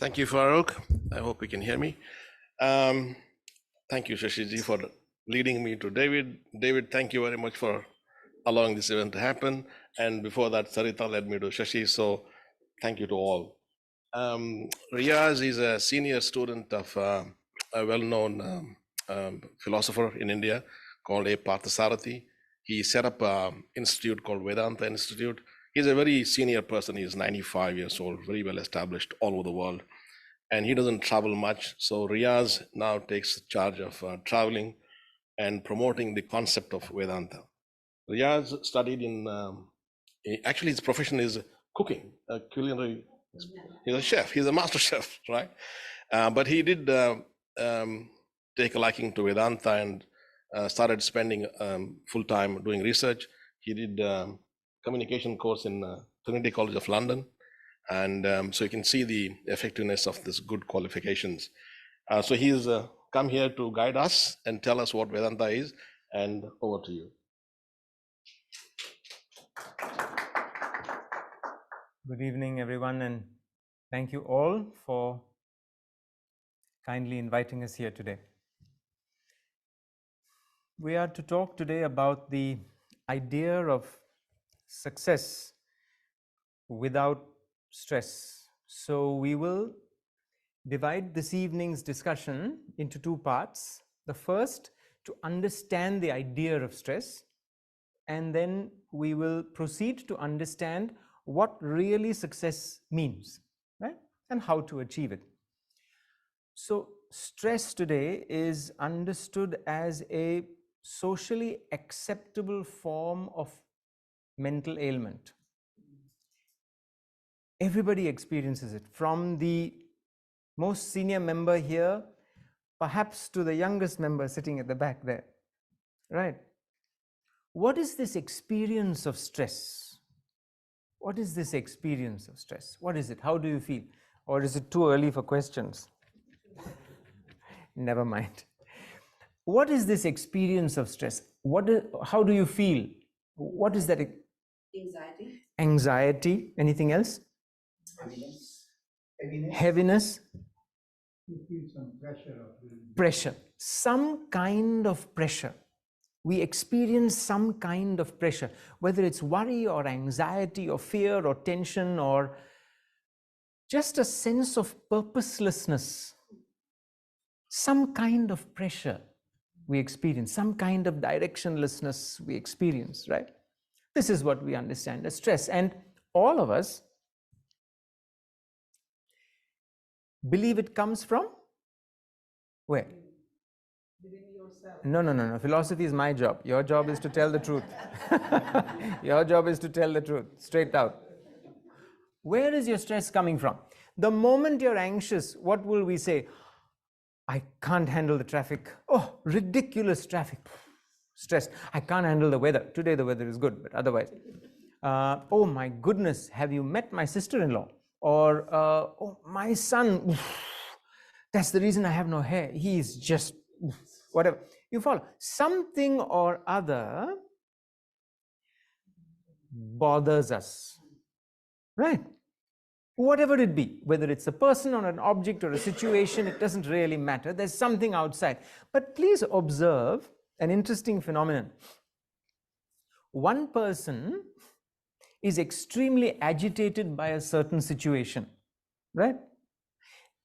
Thank you, Farooq. I hope you can hear me. Thank you, Shashiji, for leading me to David. David, thank you very much for allowing this event to happen. And before that, Sarita led me to Shashi. So thank you to all. Riyaz is a senior student of a well-known philosopher in India called A. Parthasarathi. He set up an institute called Vedanta Institute. He's a very senior person. He's 95 years old, very well established all over the world. And he doesn't travel much. So Riyaz now takes charge of traveling and promoting the concept of Vedanta. Riyaz studied in, actually his profession is cooking, culinary. He's a chef, he's a master chef, right? But he did take a liking to Vedanta and started spending full time doing research. He did communication course in Trinity College of London. And so you can see the effectiveness of this good qualifications. So he's come here to guide us and tell us what Vedanta is, and over to you. Good evening, everyone, and thank you all for kindly inviting us here today. We are to talk today about the idea of success without stress. So we will divide this evening's discussion into two parts. The first, to understand the idea of stress, and then we will proceed to understand what really success means, right? And how to achieve it. So stress today is understood as a socially acceptable form of mental ailment. Everybody experiences it, from the most senior member here, perhaps to the youngest member sitting at the back there, right? What is this experience of stress? What is this experience of stress? What is it? How do you feel? Or is it too early for questions? Never mind. What is this experience of stress? How do you feel? What is that? Anxiety. Anxiety. Anything else? Heaviness. You feel some pressure. Pressure. Some kind of pressure. We experience some kind of pressure, whether it's worry or anxiety or fear or tension or just a sense of purposelessness. Some kind of pressure we experience, some kind of directionlessness we experience, right? This is what we understand as stress. And all of us believe it comes from where? Within yourself. No. Philosophy is my job. Your job is to tell the truth. Your job is to tell the truth, straight out. Where is your stress coming from? The moment you're anxious, what will we say? I can't handle the traffic. Oh, ridiculous traffic. Stressed. I can't handle the weather. Today the weather is good, but otherwise. Oh my goodness, have you met my sister-in-law? Or, oh, my son, that's the reason I have no hair. He's just, whatever. You follow? Something or other bothers us, right? Whatever it be, whether it's a person or an object or a situation, it doesn't really matter. There's something outside. But please observe an interesting phenomenon. One person is extremely agitated by a certain situation, right?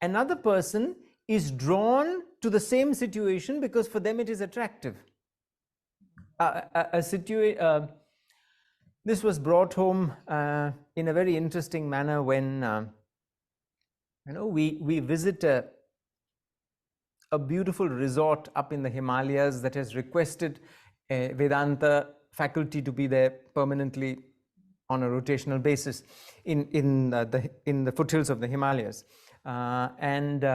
Another person is drawn to the same situation because for them it is attractive. This was brought home in a very interesting manner when we visit a beautiful resort up in the Himalayas that has requested Vedanta faculty to be there permanently on a rotational basis in the foothills of the Himalayas, and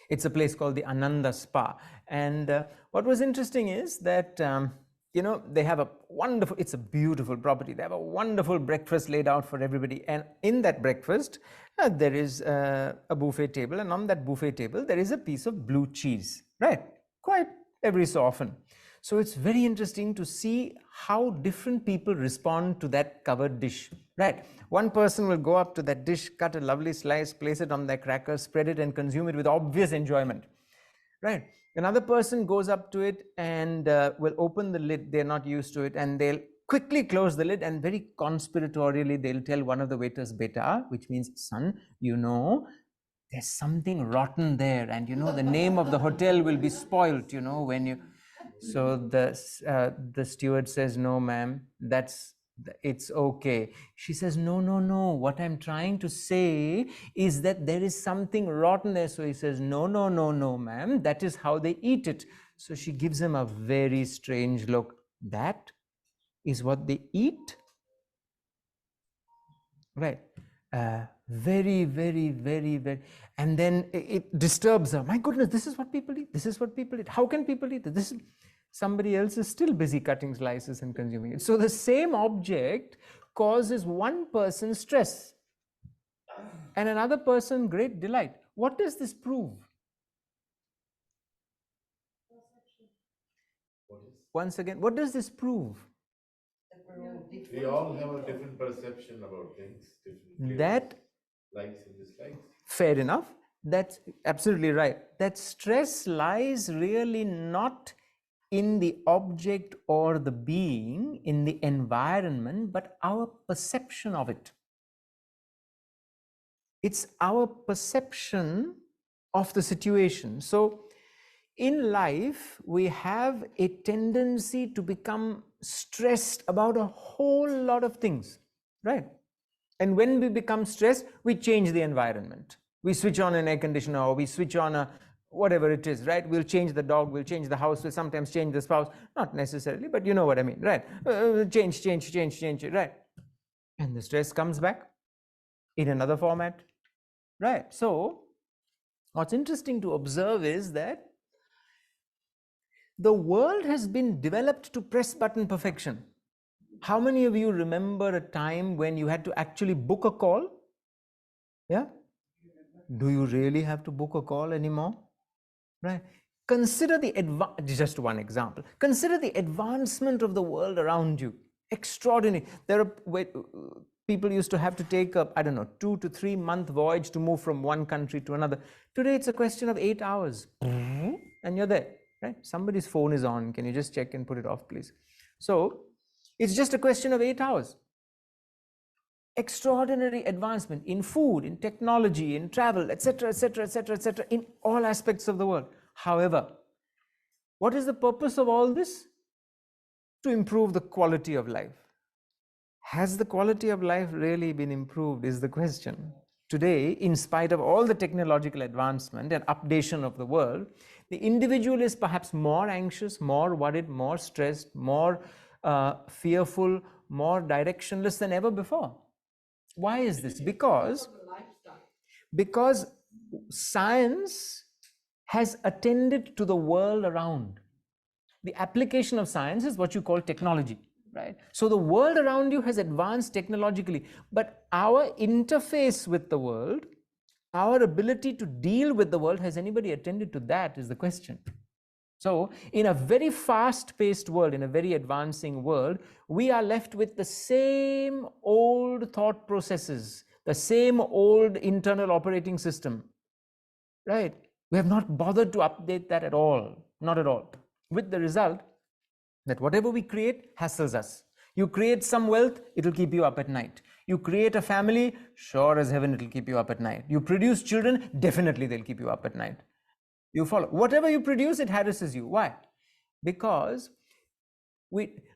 it's a place called the Ananda Spa. And what was interesting is that they have a wonderful, it's a beautiful property. They have a wonderful breakfast laid out for everybody, and in that breakfast there is a buffet table, and on that buffet table there is a piece of blue cheese, right? Quite every so often. So it's very interesting to see how different people respond to that covered dish Right. One person will go up to that dish, cut a lovely slice, place it on their crackers, spread it and consume it with obvious enjoyment. Right. Another person goes up to it and will open the lid. They're not used to it, and they'll quickly close the lid, and very conspiratorially they'll tell one of the waiters, beta, which means son, you know, there's something rotten there, and you know the name of the hotel will be spoilt, you know, when you. So the steward says, no ma'am, it's okay. She says, no, no, no, what I'm trying to say is that there is something rotten there. So he says, no, no, no, no ma'am, that is how they eat it. So she gives him a very strange look. That is what they eat? Right. Very, very, very, very, and then it disturbs her. My goodness, this is what people eat. This is what people eat. How can people eat this? Somebody else is still busy cutting slices and consuming it. So the same object causes one person stress and another person great delight. What does this prove? Once again, what does this prove? We all have a different perception about things, different That likes and dislikes. Fair enough. That's absolutely right. That stress lies really not in the object or the being, in the environment, but our perception of it. It's our perception of the situation. So in life, we have a tendency to become stressed about a whole lot of things, right? And when we become stressed, we change the environment. We switch on an air conditioner, or we switch on a whatever it is, right? We'll change the dog, we'll change the house, we'll sometimes change the spouse. Not necessarily, but you know what I mean, right? Change, right? And the stress comes back in another format, right? So what's interesting to observe is that the world has been developed to press button perfection. How many of you remember a time when you had to actually book a call? Yeah? Do you really have to book a call anymore? Right? Consider just one example. Consider the advancement of the world around you. Extraordinary. There are people used to have to take a, 2 to 3 month voyage to move from one country to another. Today it's a question of 8 hours and you're there, right? Somebody's phone is on. Can you just check and put it off, please? So it's just a question of 8 hours. Extraordinary advancement in food, in technology, in travel, etc., etc., etc., etc., in all aspects of the world. However, what is the purpose of all this? To improve the quality of life. Has the quality of life really been improved is the question. Today, in spite of all the technological advancement and updation of the world, the individual is perhaps more anxious, more worried, more stressed, more fearful, more directionless than ever before. Why is this? Because science has attended to the world around. The application of science is what you call technology, right? So the world around you has advanced technologically, but our interface with the world, our ability to deal with the world, has anybody attended to that is the question. So in a very fast-paced world, in a very advancing world, we are left with the same old thought processes, the same old internal operating system, right? We have not bothered to update that at all, not at all. With the result that whatever we create hassles us. You create some wealth, it'll keep you up at night. You create a family, sure as heaven it'll keep you up at night. You produce children, definitely they'll keep you up at night. You follow. Whatever you produce, it harasses you. Why? Because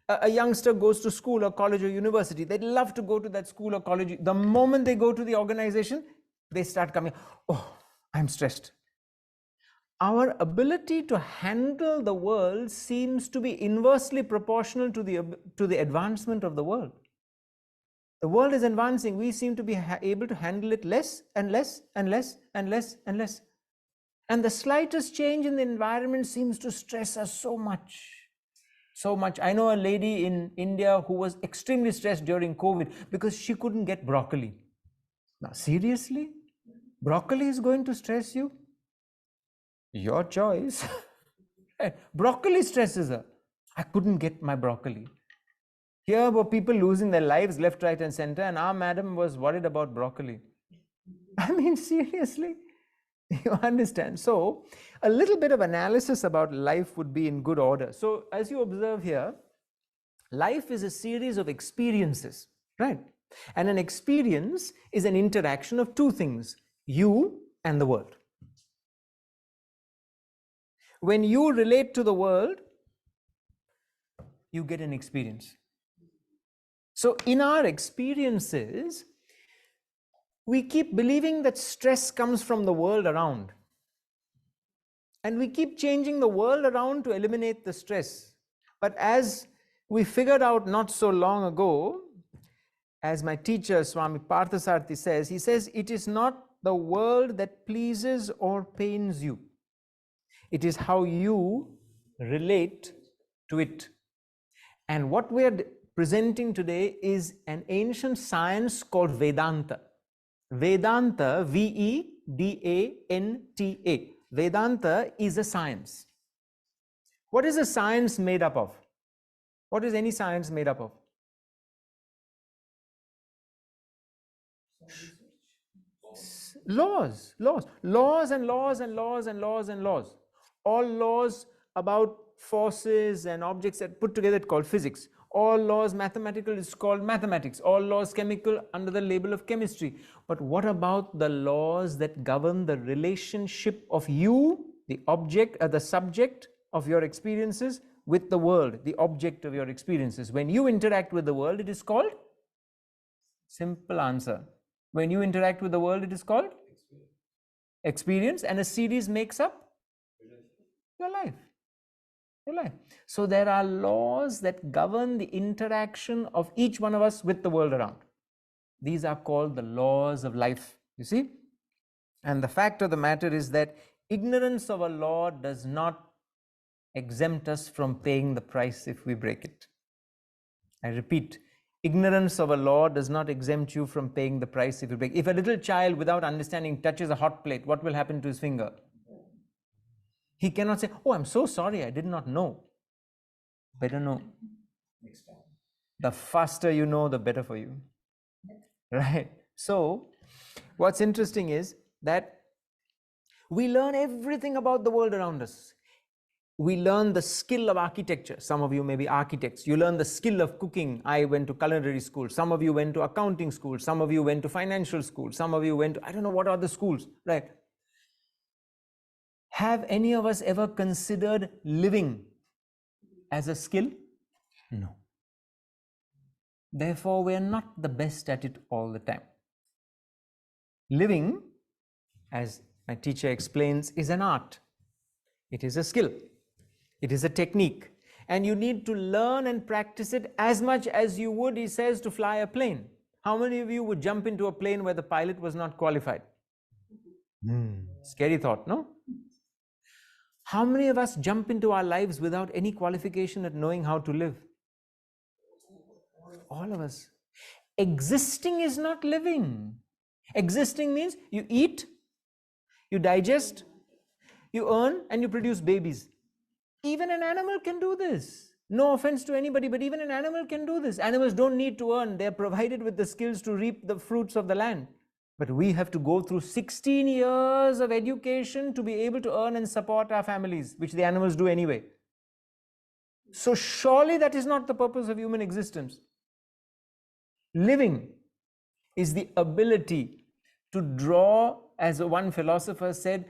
a youngster goes to school or college or university. They'd love to go to that school or college. The moment they go to the organization, they start coming, oh, I'm stressed. Our ability to handle the world seems to be inversely proportional to the advancement of the world. The world is advancing. We seem to be able to handle it less and less and less and less and less. And the slightest change in the environment seems to stress us so much. So much. I know a lady in India who was extremely stressed during COVID because she couldn't get broccoli. Now, seriously? Broccoli is going to stress you? Your choice. Broccoli stresses her. I couldn't get my broccoli. Here were people losing their lives left, right, and center, and our madam was worried about broccoli. I mean, seriously, you understand? So, a little bit of analysis about life would be in good order. So, as you observe here, life is a series of experiences, right? And an experience is an interaction of two things, you and the world. When you relate to the world, you get an experience. So in our experiences, we keep believing that stress comes from the world around. And we keep changing the world around to eliminate the stress. But as we figured out not so long ago, as my teacher Swami Parthasarathi says, he says, it is not the world that pleases or pains you. It is how you relate to it. And what we are presenting today is an ancient science called Vedanta. Vedanta, V-E-D-A-N-T-A. Vedanta is a science. What is a science made up of? What is any science made up of? Laws and laws. All laws about forces and objects that put together called physics. All laws mathematical is called mathematics. All laws chemical under the label of chemistry. But what about the laws that govern the relationship of you, the object, the subject of your experiences, with the world, the object of your experiences? When you interact with the world, it is called? Simple answer. When you interact with the world, it is called? Experience. And a series makes up your life. Your life. So there are laws that govern the interaction of each one of us with the world around. These are called the laws of life, you see? And the fact of the matter is that ignorance of a law does not exempt us from paying the price if we break it. I repeat, ignorance of a law does not exempt you from paying the price if you break. If a little child without understanding touches a hot plate, what will happen to his finger? He cannot say, oh, I'm so sorry, I did not know. Better know. Next time. The faster you know, the better for you. Right? So, what's interesting is that we learn everything about the world around us. We learn the skill of architecture. Some of you may be architects. You learn the skill of cooking. I went to culinary school. Some of you went to accounting school. Some of you went to financial school. Some of you went to, I don't know what other schools, right? Have any of us ever considered living as a skill? No. Therefore, we are not the best at it all the time. Living, as my teacher explains, is an art. It is a skill. It is a technique. And you need to learn and practice it as much as you would, he says, to fly a plane. How many of you would jump into a plane where the pilot was not qualified? Scary thought, no? How many of us jump into our lives without any qualification at knowing how to live? All of us. Existing is not living. Existing means you eat, you digest, you earn, and you produce babies. Even an animal can do this. No offense to anybody, but even an animal can do this. Animals don't need to earn. They're provided with the skills to reap the fruits of the land. But we have to go through 16 years of education to be able to earn and support our families, which the animals do anyway. So surely that is not the purpose of human existence. Living is the ability to draw, as one philosopher said,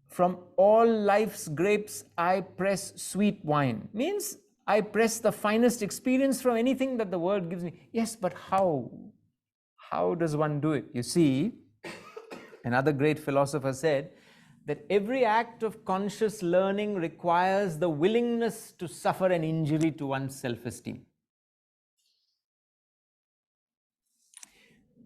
from all life's grapes I press sweet wine. Means I press the finest experience from anything that the world gives me. Yes, but how? How does one do it? You see, another great philosopher said that every act of conscious learning requires the willingness to suffer an injury to one's self-esteem.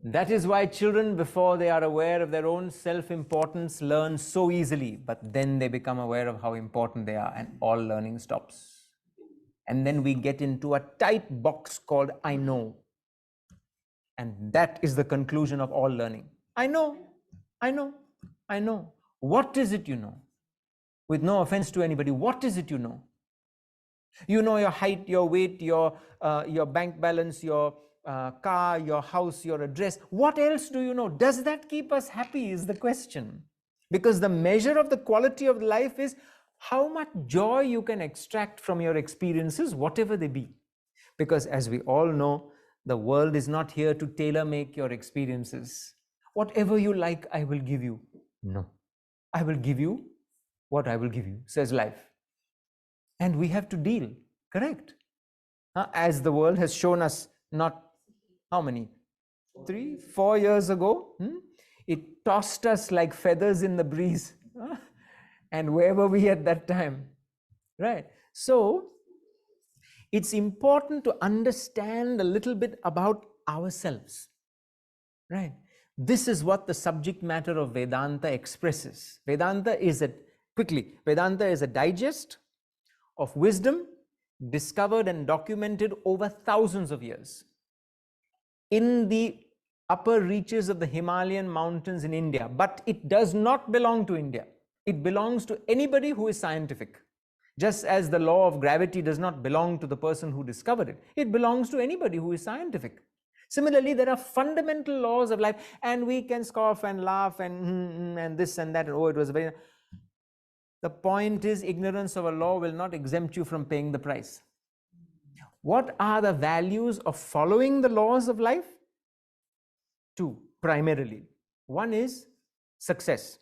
That is why children, before they are aware of their own self-importance, learn so easily, but then they become aware of how important they are, and all learning stops. And then we get into a tight box called I know. And that is the conclusion of all learning. I know, I know, I know. What is it you know? With no offense to anybody, what is it you know? You know your height, your weight, your bank balance, your car, your house, your address. What else do you know? Does that keep us happy is the question. Because the measure of the quality of life is how much joy you can extract from your experiences, whatever they be. Because as we all know, the world is not here to tailor make your experiences. Whatever you like, I will give you. No. I will give you what I will give you, says life. And we have to deal, correct? As the world has shown us, not how many? 3, 4 years ago, it tossed us like feathers in the breeze. And where were we at that time? Right. So it's important to understand a little bit about ourselves. Right. This is what the subject matter of Vedanta expresses. Vedanta is a digest of wisdom discovered and documented over thousands of years in the upper reaches of the Himalayan mountains in India. But it does not belong to India. It belongs to anybody who is scientific. Just as the law of gravity does not belong to the person who discovered it, it belongs to anybody who is scientific. Similarly, there are fundamental laws of life, and we can scoff and laugh and this and that, and oh, it was very... The point is, ignorance of a law will not exempt you from paying the price. What are the values of following the laws of life? 2, primarily. One is success.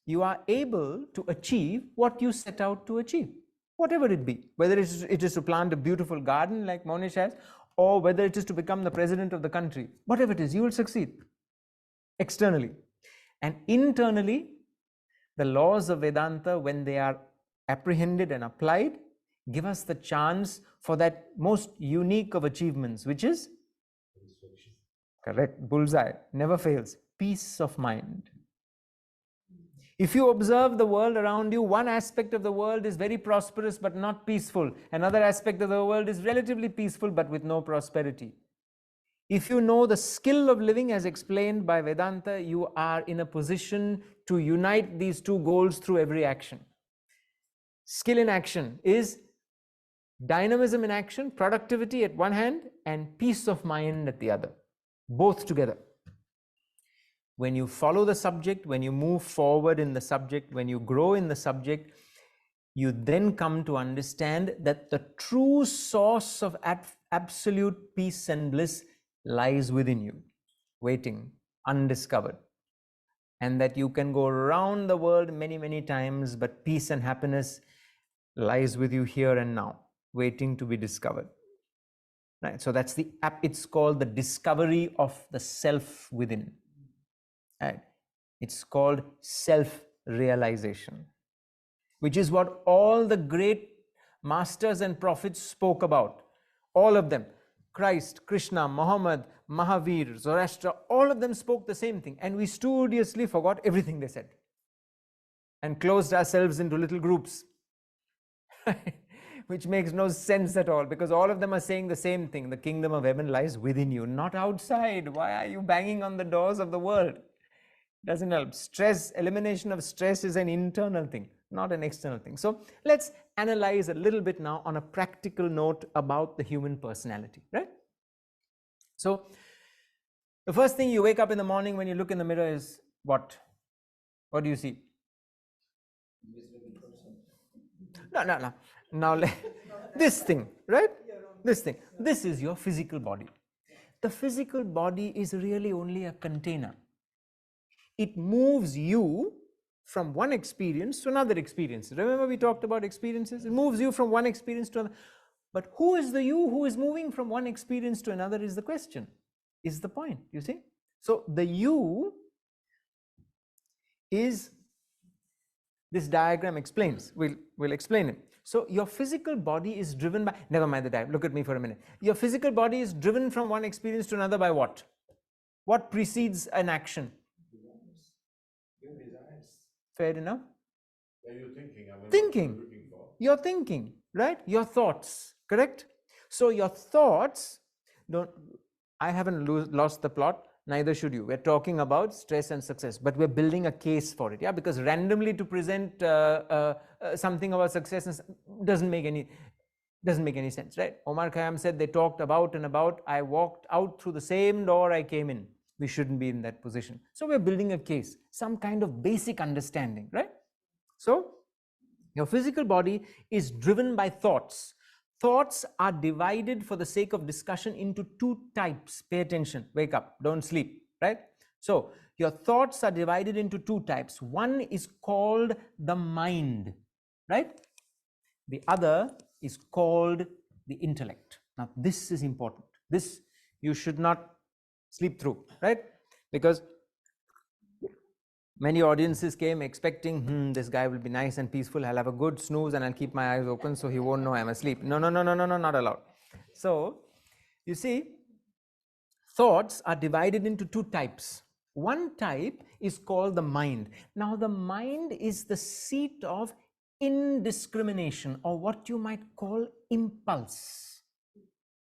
You are able to achieve what you set out to achieve, whatever it be, whether it is to plant a beautiful garden like Monash has, or whether it is to become the president of the country. Whatever it is, you will succeed externally. And internally, the laws of Vedanta, when they are apprehended and applied, give us the chance for that most unique of achievements, which is correct, bullseye, never fails, peace of mind. If you observe the world around you, one aspect of the world is very prosperous but not peaceful. Another aspect of the world is relatively peaceful but with no prosperity. If you know the skill of living as explained by Vedanta, you are in a position to unite these two goals through every action. Skill in action is dynamism in action, productivity at one hand, and peace of mind at the other, both together. When you follow the subject, when you move forward in the subject, when you grow in the subject, you then come to understand that the true source of absolute peace and bliss lies within you, waiting, undiscovered. And that you can go around the world many, many times, but peace and happiness lies with you here and now, waiting to be discovered. Right? So that's it's called the discovery of the self within. Right? It's called self-realization, which is what all the great masters and prophets spoke about. All of them, Christ, Krishna, Muhammad, Mahavir, Zoroaster, all of them spoke the same thing. And we studiously forgot everything they said and closed ourselves into little groups, which makes no sense at all, because all of them are saying the same thing. The kingdom of heaven lies within you, not outside. Why are you banging on the doors of the world? Doesn't help. Stress, elimination of stress is an internal thing, not an external thing. So let's analyze a little bit now on a practical note about the human personality, right? So the first thing you wake up in the morning when you look in the mirror is what? What do you see? No. Now this thing, right? This thing. This is your physical body. The physical body is really only a container. It moves you from one experience to another experience. Remember we talked about experiences? It moves you from one experience to another. But who is the you who is moving from one experience to another is the question, is the point, you see? So the you is, this diagram explains, we'll explain it. So your physical body is driven by, never mind the diagram, look at me for a minute. Your physical body is driven from one experience to another by what? What precedes an action? Your desires. Fair enough. Are you thinking? I mean, Thinking. what you're looking for. You're thinking, right? Your thoughts, correct? So your thoughts, I haven't lost the plot, neither should you. We're talking about stress and success, but we're building a case for it, yeah? Because randomly to present something about success doesn't make any, Doesn't make any sense, right? Omar Khayyam said they talked about and about. I walked out through the same door I came in. We shouldn't be in that position. So we're building a case, some kind of basic understanding, right? So your physical body is driven by thoughts. Thoughts are divided for the sake of discussion into two types. Pay attention, wake up, don't sleep, right? So your thoughts are divided into two types. One is called the mind, right? The other is called the intellect. Now, this is important. This you should not sleep through, right? Because many audiences came expecting, this guy will be nice and peaceful. I'll have a good snooze and I'll keep my eyes open so he won't know I'm asleep. No, no, no, no, no, no, not allowed. So, you see, thoughts are divided into two types. One type is called the mind. Now, the mind is the seat of indiscrimination, or what you might call impulse.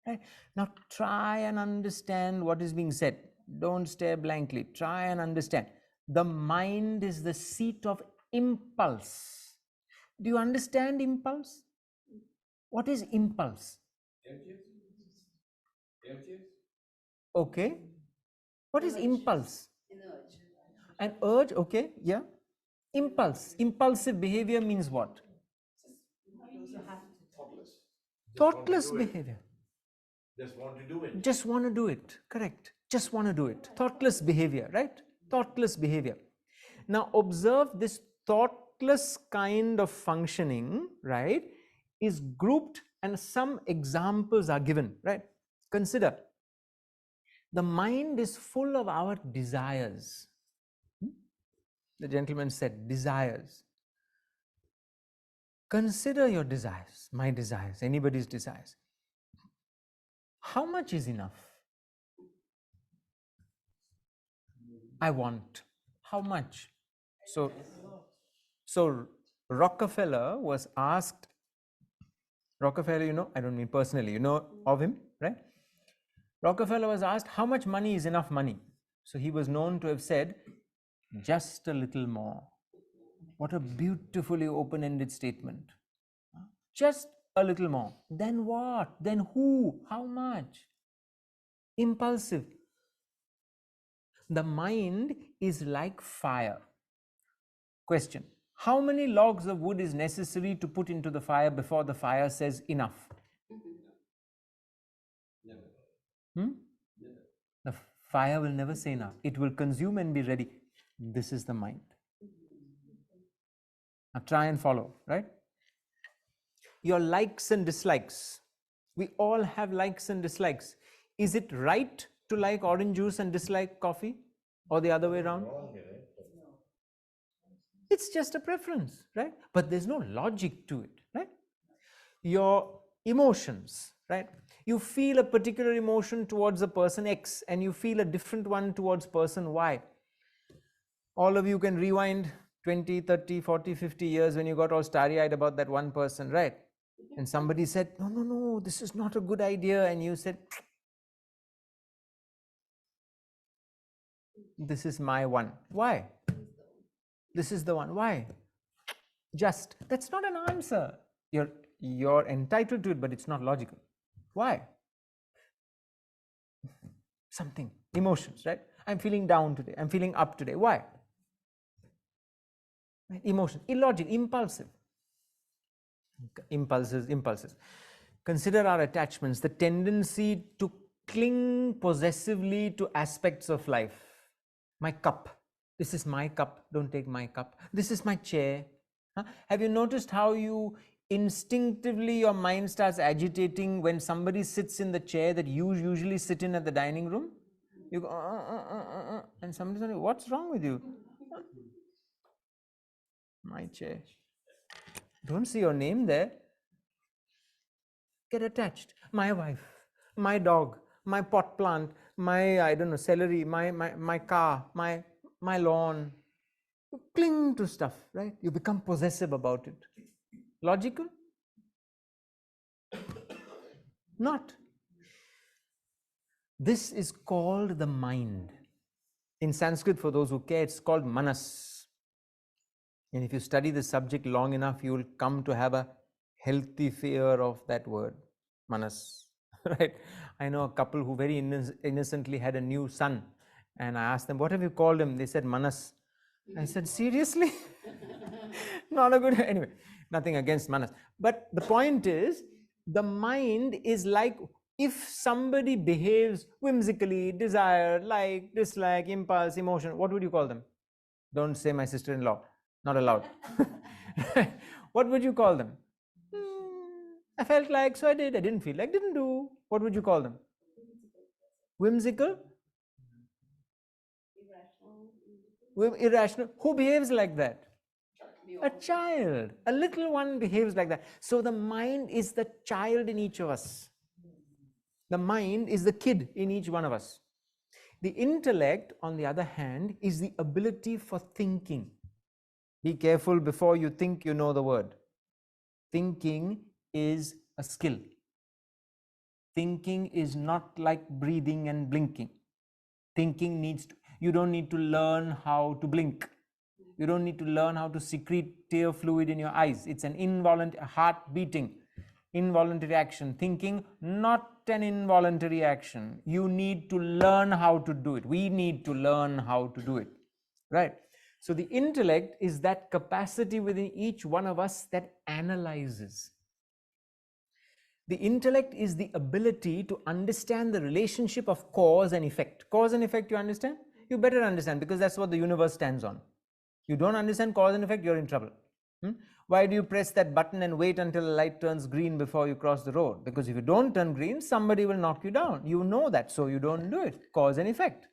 Right? Now try and understand what is being said. Don't stare blankly. Try and understand. The mind is the seat of impulse. Do you understand impulse? What is impulse? Okay. What is impulse? An urge. An urge, okay, yeah. Impulse. Impulsive behavior means what? Thoughtless behavior. Just want to do it. Just want to do it. Correct. Just want to do it. Thoughtless behavior, right? Thoughtless behavior. Now observe this thoughtless kind of functioning, right, is grouped and some examples are given, right? Consider. The mind is full of our desires. The gentleman said, desires. Consider your desires, my desires, anybody's desires. How much is enough? I want. How much? So Rockefeller was asked, Rockefeller, you know, I don't mean personally, you know of him, right? Rockefeller was asked, how much money is enough money? So he was known to have said, just a little more. What a beautifully open-ended statement. Just a little more. Then what? Then who? How much? Impulsive. The mind is like fire. Question. How many logs of wood is necessary to put into the fire before the fire says enough? The fire will never say enough. It will consume and be ready. This is the mind. Now try and follow, right? Your likes and dislikes. We all have likes and dislikes. Is it right to like orange juice and dislike coffee, or the other way around? It's just a preference, right? But there's no logic to it, right? Your emotions, right? You feel a particular emotion towards a person X and you feel a different one towards person Y. All of you can rewind 20, 30, 40, 50 years when you got all starry-eyed about that one person, right? And somebody said, no, no, no, this is not a good idea. And you said, this is my one. Why? This is the one. Why? Just. That's not an answer. You're entitled to it, but it's not logical. Why? Something. Emotions, right? I'm feeling down today. I'm feeling up today. Why? Right? Emotion. Illogical. Impulsive. Impulses. Consider our attachments. The tendency to cling possessively to aspects of life. My cup. This is my cup. Don't take my cup. This is my chair. Huh? Have you noticed how you instinctively your mind starts agitating when somebody sits in the chair that you usually sit in at the dining room? You go, and somebody's like, what's wrong with you? My chair. Don't see your name there. Get attached. My wife, my dog, my pot plant, my, I don't know, celery, my car, my lawn. You cling to stuff, right? You become possessive about it. Logical? Not. This is called the mind. In Sanskrit, for those who care, it's called manas. And if you study the subject long enough, you will come to have a healthy fear of that word, manas. Right? I know a couple who very innocently had a new son, and I asked them, "What have you called him?" They said, "Manas." I said, "Seriously?" Not a good. Anyway, nothing against manas, but the point is, the mind is like, if somebody behaves whimsically, desire, like, dislike, impulse, emotion, what would you call them? Don't say my sister-in-law, not allowed. What would you call them? I felt like, so I did. I didn't feel like, didn't do. What would you call them? Whimsical? Irrational. Who behaves like that? A child. A little one behaves like that. So the mind is the child in each of us. The mind is the kid in each one of us. The intellect, on the other hand, is the ability for thinking. Be careful before you think you know the word. Thinking is a skill. Thinking is not like breathing and blinking. Thinking needs to, you don't need to learn how to blink. You don't need to learn how to secrete tear fluid in your eyes. It's an involuntary, heart beating, involuntary action. Thinking, not an involuntary action. You need to learn how to do it. We need to learn how to do it. Right? So the intellect is that capacity within each one of us that analyzes. The intellect is the ability to understand the relationship of cause and effect. Cause and effect, you understand? You better understand, because that's what the universe stands on. You don't understand cause and effect, you're in trouble. Why do you press that button and wait until the light turns green before you cross the road? Because if you don't turn green, somebody will knock you down. You know that, so you don't do it. Cause and effect,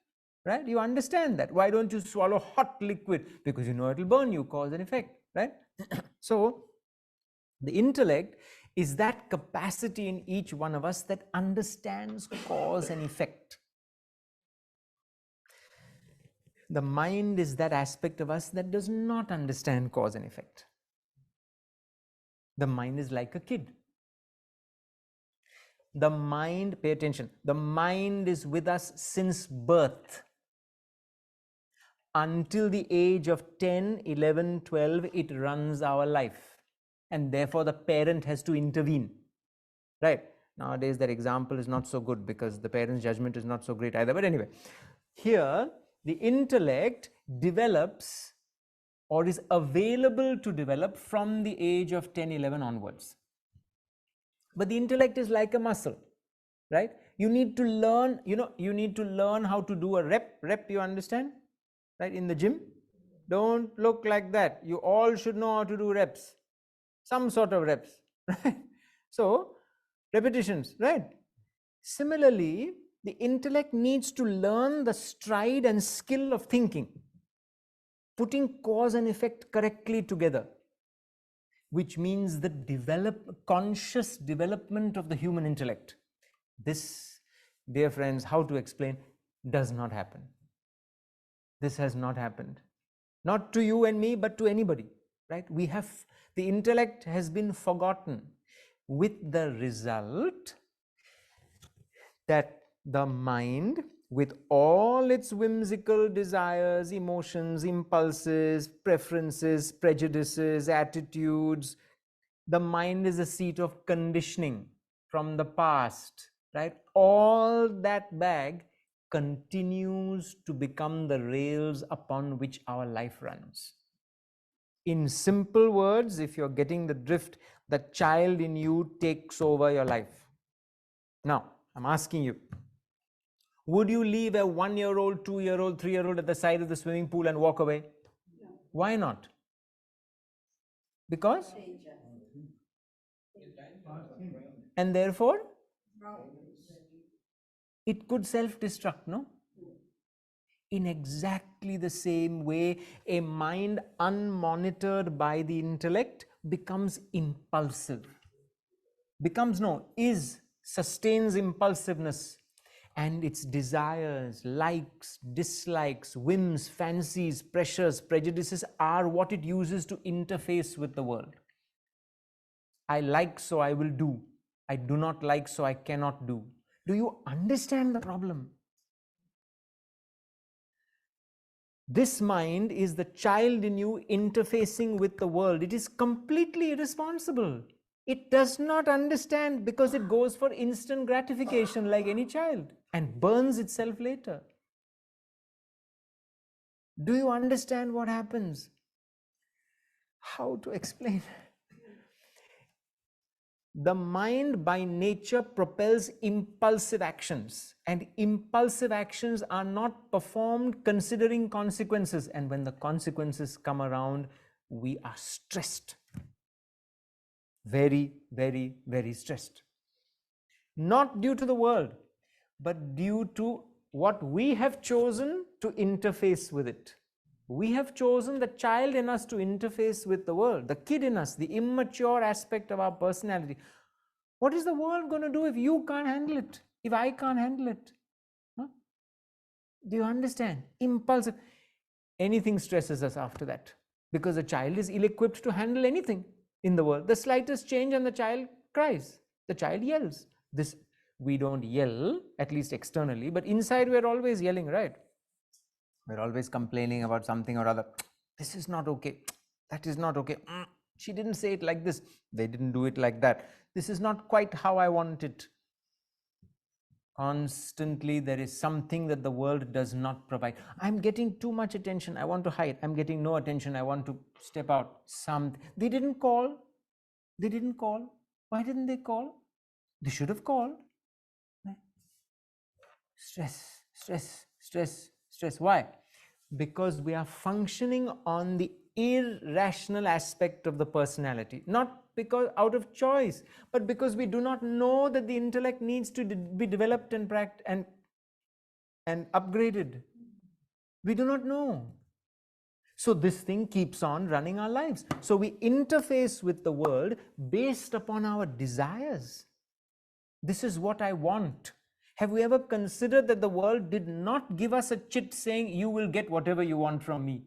right? You understand that. Why don't you swallow hot liquid? Because you know it will burn you. Cause and effect, right? So the intellect is that capacity in each one of us that understands cause and effect. The mind is that aspect of us that does not understand cause and effect. The mind is like a kid. The mind, pay attention, the mind is with us since birth. Until the age of 10, 11, 12, it runs our life. And therefore the parent has to intervene. Right? Nowadays that example is not so good because the parent's judgment is not so great either. But anyway, here the intellect develops or is available to develop from the age of 10, 11 onwards. But the intellect is like a muscle, right? You need to learn, you need to learn how to do a rep, you understand? Right? In the gym, don't look like that. You all should know how to do reps, some sort of reps, right? So, repetitions, right? Similarly, the intellect needs to learn the stride and skill of thinking, putting cause and effect correctly together, which means the conscious development of the human intellect. This, dear friends, how to explain, does not happen. This has not happened. Not to you and me, but to anybody, right? The intellect has been forgotten, with the result that the mind, with all its whimsical desires, emotions, impulses, preferences, prejudices, attitudes, the mind is a seat of conditioning from the past, right? All that bag continues to become the rails upon which our life runs. In simple words, if you're getting the drift, the child in you takes over your life. Now, I'm asking you, would you leave a 1-year-old, 2-year-old, 3-year-old at the side of the swimming pool and walk away? No. Why not? Because? And therefore, it could self-destruct, no? In exactly the same way, a mind unmonitored by the intellect becomes impulsive. Sustains impulsiveness, and its desires, likes, dislikes, whims, fancies, pressures, prejudices are what it uses to interface with the world. I like, so I will do. I do not like, so I cannot do. Do you understand the problem? This mind is the child in you interfacing with the world. It is completely irresponsible. It does not understand because it goes for instant gratification like any child and burns itself later. Do you understand what happens? How to explain? The mind by nature propels impulsive actions, and impulsive actions are not performed considering consequences. And when the consequences come around, we are stressed. Very, very, very stressed. Not due to the world, but due to what we have chosen to interface with it. We have chosen the child in us to interface with the world, the kid in us, the immature aspect of our personality. What is the world going to do if you can't handle it? If I can't handle it? Huh? Do you understand? Impulsive. Anything stresses us after that because the child is ill-equipped to handle anything in the world. The slightest change and the child cries. The child yells. This we don't yell, at least externally, but inside we're always yelling, right? We're always complaining about something or other. This is not okay. That is not okay. She didn't say it like this. They didn't do it like that. This is not quite how I want it. Constantly there is something that the world does not provide. I'm getting too much attention. I want to hide. I'm getting no attention. I want to step out. They didn't call. They didn't call. Why didn't they call? They should have called. Stress, stress, stress, stress. Why? Because we are functioning on the irrational aspect of the personality, not because out of choice, but because we do not know that the intellect needs to be developed and upgraded. We do not know. So this thing keeps on running our lives. So we interface with the world based upon our desires. This is what I want. Have we ever considered that the world did not give us a chit saying, you will get whatever you want from me?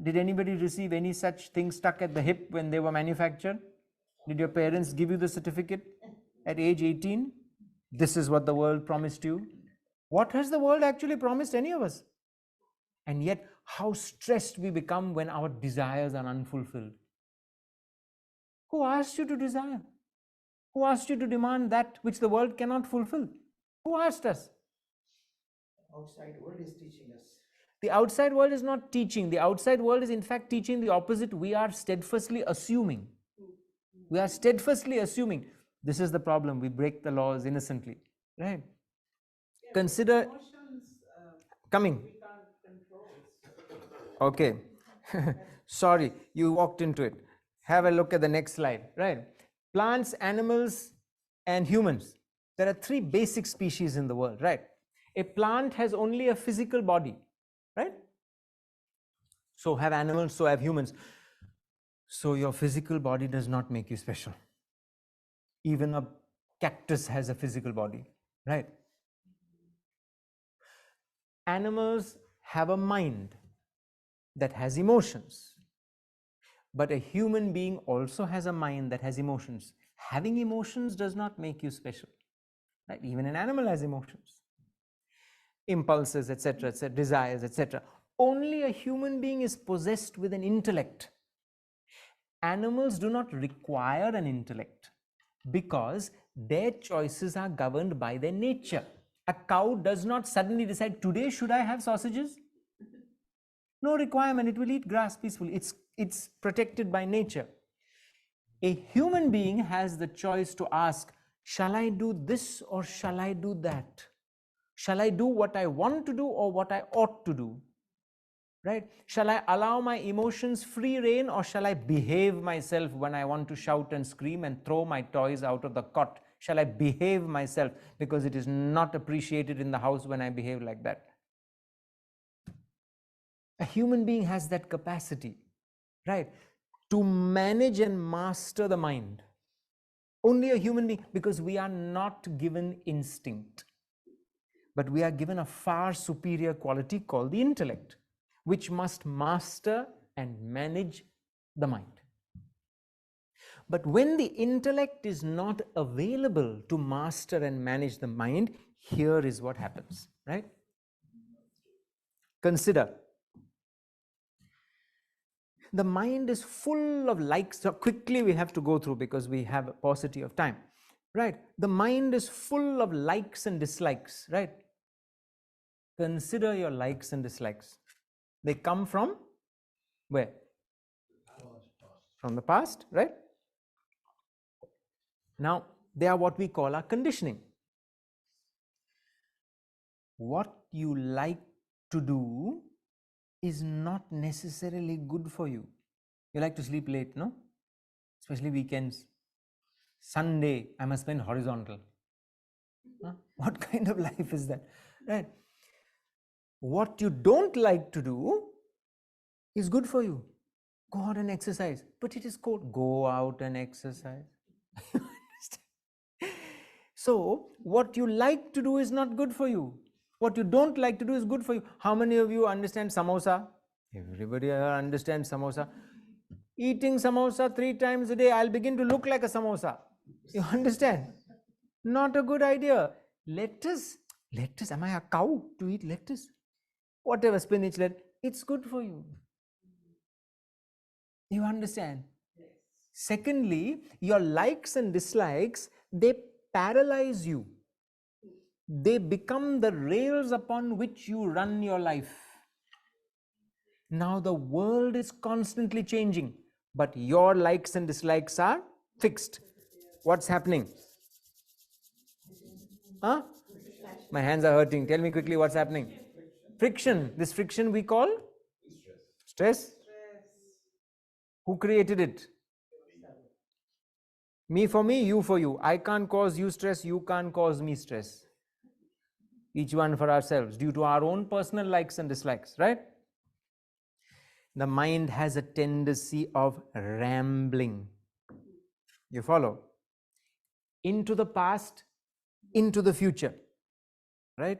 Did anybody receive any such thing stuck at the hip when they were manufactured? Did your parents give you the certificate at age 18? This is what the world promised you. What has the world actually promised any of us? And yet, how stressed we become when our desires are unfulfilled. Who asked you to desire? Who asked you to demand that which the world cannot fulfill? Who asked us? The outside world is teaching us. The outside world is not teaching. The outside world is in fact teaching the opposite. We are steadfastly assuming. We are steadfastly assuming. This is the problem. We break the laws innocently. Right? Yeah, Consider emotions, coming. we can't control. Okay. Sorry, you walked into it. Have a look at the next slide. Right? Plants, animals, and humans. There are three basic species in the world. Right? A plant has only a physical body. Right? So have animals, so have humans. So your physical body does not make you special. Even a cactus has a physical body, right? Animals have a mind that has emotions. But a human being also has a mind that has emotions. Having emotions does not make you special. Right? Even an animal has emotions. Impulses, etc., desires, etc. Only a human being is possessed with an intellect. Animals do not require an intellect because their choices are governed by their nature. A cow does not suddenly decide, today should I have sausages? No requirement, it will eat grass peacefully. It's protected by nature. A human being has the choice to ask, shall I do this or shall I do that? Shall I do what I want to do or what I ought to do? Right? Shall I allow my emotions free rein or shall I behave myself when I want to shout and scream and throw my toys out of the cot? Shall I behave myself because it is not appreciated in the house when I behave like that? A human being has that capacity, right? To manage and master the mind. Only a human being, because we are not given instinct, but we are given a far superior quality called the intellect, which must master and manage the mind. But when the intellect is not available to master and manage the mind, here is what happens, right? Consider The mind is full of likes. So quickly we have to go through because we have a paucity of time. Right? The mind is full of likes and dislikes. Right? Consider your likes and dislikes. They come from where? From the past, right? Now, they are what we call our conditioning. What you like to do is not necessarily good for you. You like to sleep late, no? Especially weekends. Sunday, I must spend horizontal. Huh? What kind of life is that? Right? What you don't like to do is good for you. Go out and exercise. But it is called go out and exercise. So, what you like to do is not good for you. What you don't like to do is good for you. How many of you understand samosa? Everybody here understands samosa. Eating samosa 3 times a day, I'll begin to look like a samosa. You understand? Not a good idea. Lettuce, am I a cow to eat lettuce? Whatever, spinach, it's good for you. You understand? Secondly, your likes and dislikes, they paralyze you. They become the rails upon which you run your life. Now the world is constantly changing, but your likes and dislikes are fixed. What's happening? Huh? My hands are hurting. Tell me quickly what's happening. Friction. This friction we call stress. Who created it? Me for me, you for you. I can't cause you stress, you can't cause me stress. Each one for ourselves, due to our own personal likes and dislikes, right? The mind has a tendency of rambling. You follow? Into the past, into the future, right?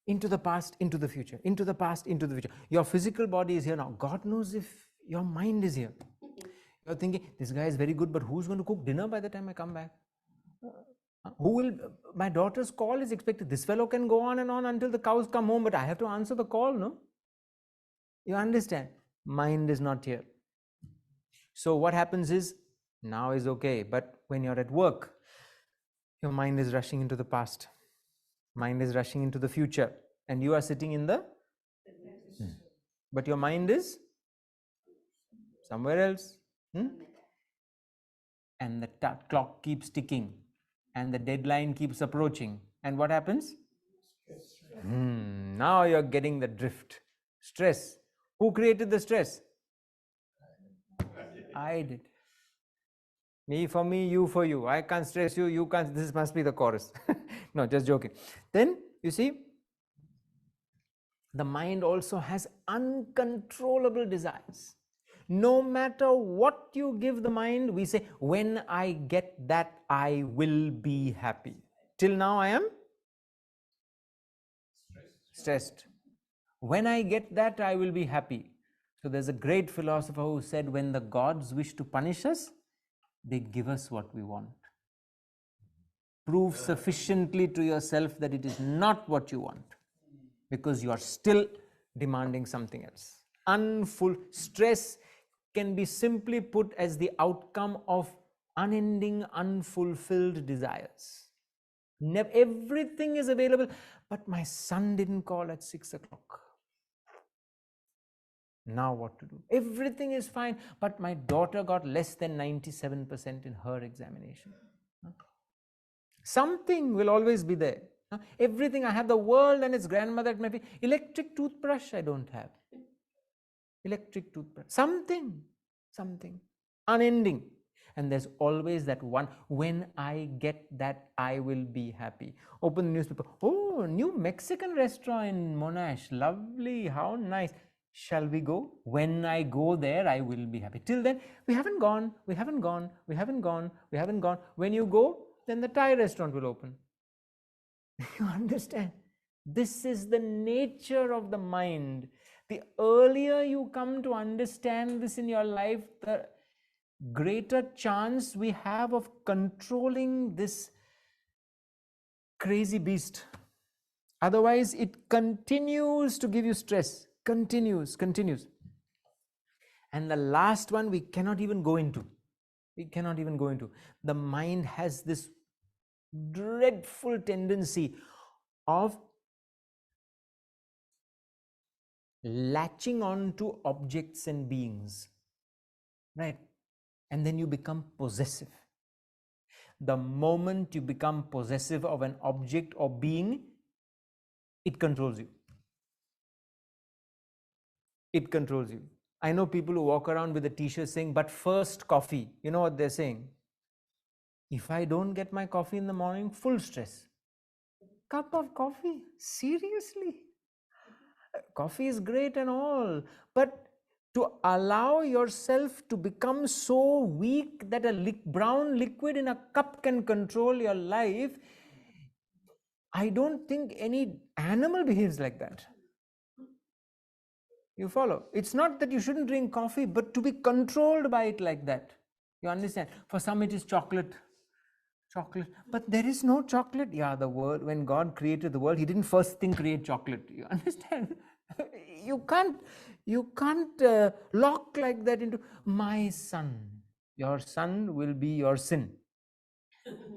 Into the past, into the future, into the past, into the future. Your physical body is here now. God knows if your mind is here. You're thinking, this guy is very good, but who's going to cook dinner by the time I come back? Who will, my daughter's call is expected. This fellow can go on and on until the cows come home, but I have to answer the call, no? You understand? Mind is not here. So what happens is, now is okay, but when you're at work, your mind is rushing into the past. Mind is rushing into the future. And you are sitting in the... But your mind is somewhere else. And the clock keeps ticking. And the deadline keeps approaching. And what happens? Now you're getting the drift. Stress. Who created the stress? I did. Me for me, you for you. I can't stress you, you can't. This must be the chorus. No, just joking. Then, you see, the mind also has uncontrollable desires. No matter what you give the mind, we say, when I get that, I will be happy. Till now, I am stressed. When I get that, I will be happy. So there's a great philosopher who said, when the gods wish to punish us, they give us what we want. Prove sufficiently to yourself that it is not what you want, because you are still demanding something else. Stress can be simply put as the outcome of unending, unfulfilled desires. Everything is available, but my son didn't call at 6 o'clock. Now what to do? Everything is fine, but my daughter got less than 97% in her examination. Something will always be there. Everything, I have the world and its grandmother at my feet. Electric toothbrush I don't have. Electric toothbrush. Something. Unending. And there's always that one, when I get that, I will be happy. Open the newspaper. Oh, new Mexican restaurant in Monash. Lovely. How nice. Shall we go? When I go there, I will be happy. Till then, we haven't gone. When you go, then the Thai restaurant will open. You understand? This is the nature of the mind. The earlier you come to understand this in your life, the greater chance we have of controlling this crazy beast. Otherwise, it continues to give you stress. Continues. And the last one we cannot even go into. We cannot even go into. The mind has this dreadful tendency of latching on to objects and beings, right? And then you become possessive. The moment you become possessive of an object or being, it controls you. It controls you. I know people who walk around with a t-shirt saying, but first coffee. You know what they're saying? If I don't get my coffee in the morning, full stress. Cup of coffee? Seriously? Coffee is great and all, but to allow yourself to become so weak that a brown liquid in a cup can control your life, I don't think any animal behaves like that. You follow? It's not that you shouldn't drink coffee, but to be controlled by it like that. You understand? For some it is chocolate. Chocolate. But there is no chocolate. Yeah, the world, when God created the world, he didn't first thing create chocolate. You understand? You can't lock like that into my son. Your son will be your sin.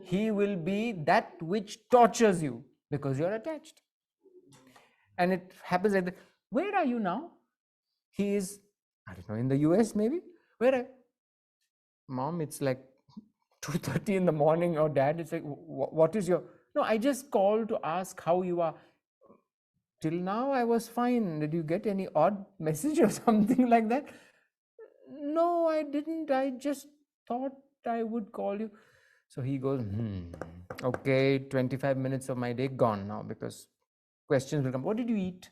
He will be that which tortures you because you're attached. And it happens like that. Where are you now? He is, I don't know, in the US maybe? Mom, it's like 2:30 in the morning, or Dad, it's like, what is your... No, I just called to ask how you are. Till now I was fine. Did you get any odd message or something like that? No, I didn't. I just thought I would call you. So he goes, okay, 25 minutes of my day gone now, because questions will come. What did you eat?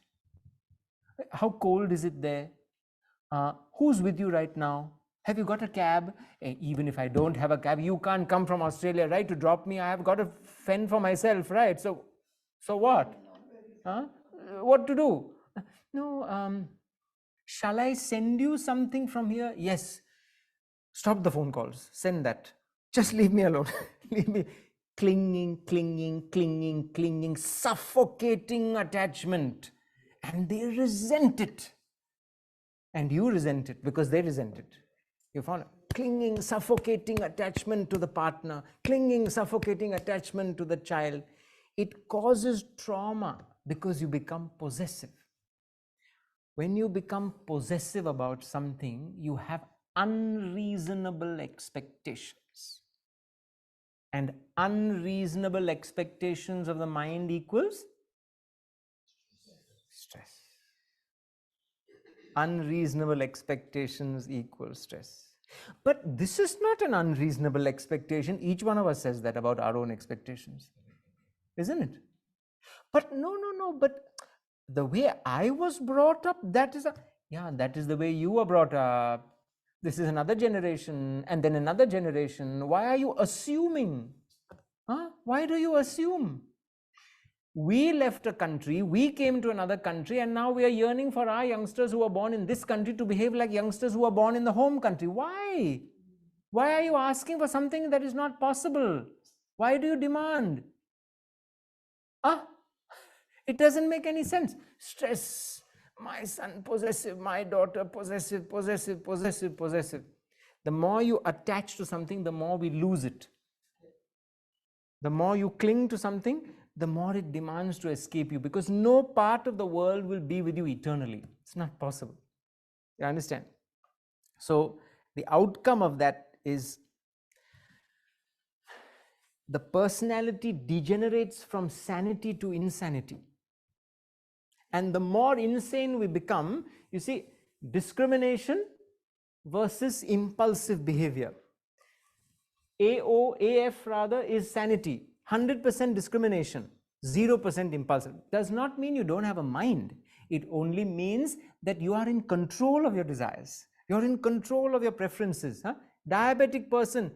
How cold is it there? Who's with you right now? Have you got a cab? Even if I don't have a cab, you can't come from Australia, right, to drop me. I have got to fend for myself, right? So what? What to do? No, shall I send you something from here? Yes. Stop the phone calls. Send that. Just leave me alone. Leave me. Clinging, suffocating attachment. And they resent it. And you resent it because they resent it. You found it? Clinging, suffocating attachment to the partner, clinging, suffocating attachment to the child. It causes trauma because you become possessive. When you become possessive about something, you have unreasonable expectations. And unreasonable expectations of the mind equals stress. Unreasonable expectations equal stress. But this is not an unreasonable expectation. Each one of us says that about our own expectations, isn't it? But no, but the way I was brought up, that is the way you were brought up. This is another generation, and then another generation. Why are you assuming? Why do you assume? We left a country, we came to another country, and now we are yearning for our youngsters who are born in this country to behave like youngsters who are born in the home country. Why? Why are you asking for something that is not possible? Why do you demand? It doesn't make any sense. Stress. My son possessive, my daughter possessive. The more you attach to something, the more we lose it. The more you cling to something, the more it demands to escape you, because no part of the world will be with you eternally. It's not possible. You understand? So the outcome of that is the personality degenerates from sanity to insanity. And the more insane we become, you see, discrimination versus impulsive behavior. AF rather is sanity. 100% discrimination, 0% impulsive. Does not mean you don't have a mind. It only means that you are in control of your desires. You're in control of your preferences. Diabetic person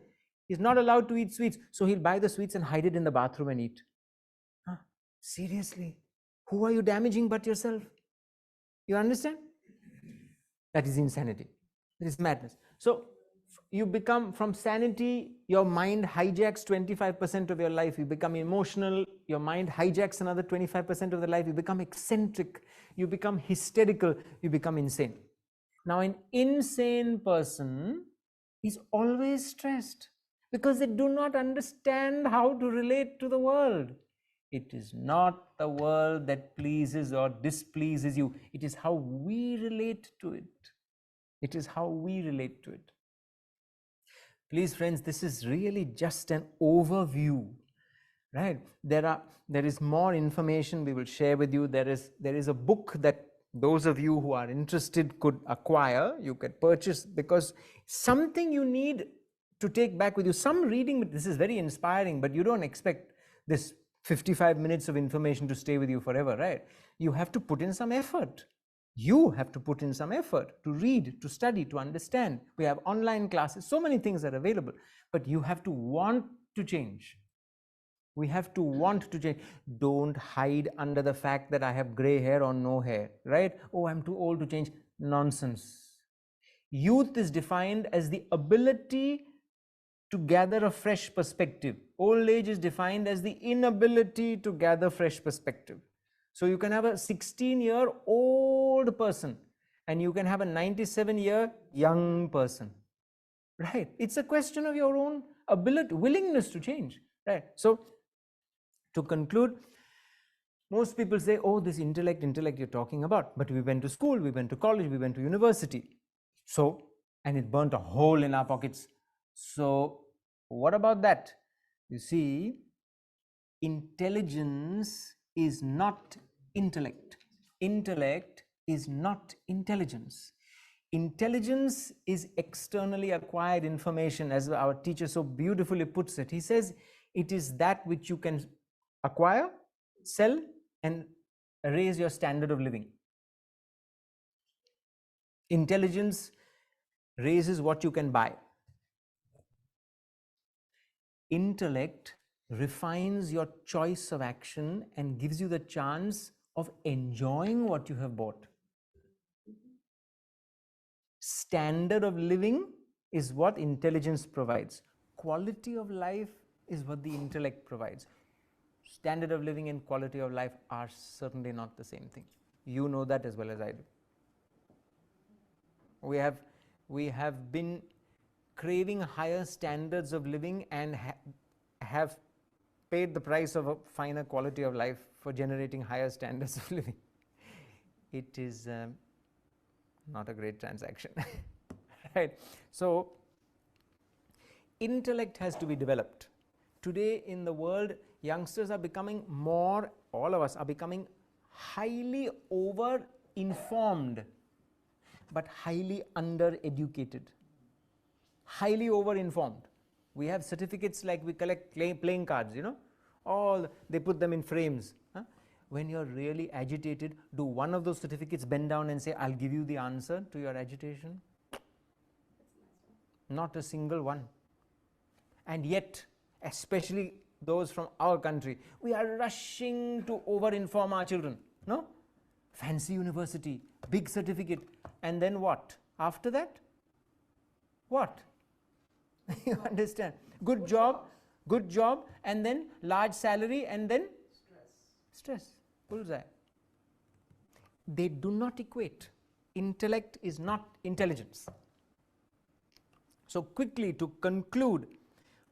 is not allowed to eat sweets, so he'll buy the sweets and hide it in the bathroom and eat. Seriously? Who are you damaging but yourself? You understand? That is insanity. That is madness. So you become, from sanity, your mind hijacks 25% of your life. You become emotional, your mind hijacks another 25% of the life. You become eccentric, you become hysterical, you become insane. Now, an insane person is always stressed because they do not understand how to relate to the world. It is not the world that pleases or displeases you. It is how we relate to it. It is how we relate to it. Please, friends, this is really just an overview, right? There is more information we will share with you. There is a book that those of you who are interested could acquire. You could purchase, because something you need to take back with you. Some reading, this is very inspiring, but you don't expect this 55 minutes of information to stay with you forever, right? You have to put in some effort. You have to put in some effort to read, to study, to understand. We have online classes, so many things are available, but you have to want to change. We have to want to change. Don't hide under the fact that I have gray hair or no hair, right? Oh, I'm too old to change. Nonsense. Youth is defined as the ability to gather a fresh perspective. Old age is defined as the inability to gather fresh perspective. So you can have a 16-year-old person and you can have a 97-year young person, right? It's a question of your own ability, willingness to change, right? So to conclude, most people say, oh, this intellect you're talking about, but we went to school, we went to college, we went to university. So, and it burnt a hole in our pockets. So what about that? You see, intelligence is not intellect. Intellect is not intelligence. Intelligence is externally acquired information, as our teacher so beautifully puts it. He says it is that which you can acquire, sell, and raise your standard of living. Intelligence raises what you can buy. Intellect refines your choice of action and gives you the chance of enjoying what you have bought. Standard of living is what intelligence provides. Quality of life is what the intellect provides. Standard of living and quality of life are certainly not the same thing. You know that as well as I do. We have been craving higher standards of living and have paid the price of a finer quality of life for generating higher standards of living. It is not a great transaction, right? So intellect has to be developed. Today in the world, youngsters are becoming more, all of us are becoming highly over-informed, but highly under-educated. Highly over-informed. We have certificates like we collect playing cards, you know, all they put them in frames. Huh? When you're really agitated, do one of those certificates bend down and say, I'll give you the answer to your agitation? Not a single one. And yet, especially those from our country, we are rushing to over-inform our children. No? Fancy university, big certificate, and then what? After that? What? You understand? Good job, and then large salary, and then stress. Bullseye. They do not equate. Intellect is not intelligence. So quickly, to conclude,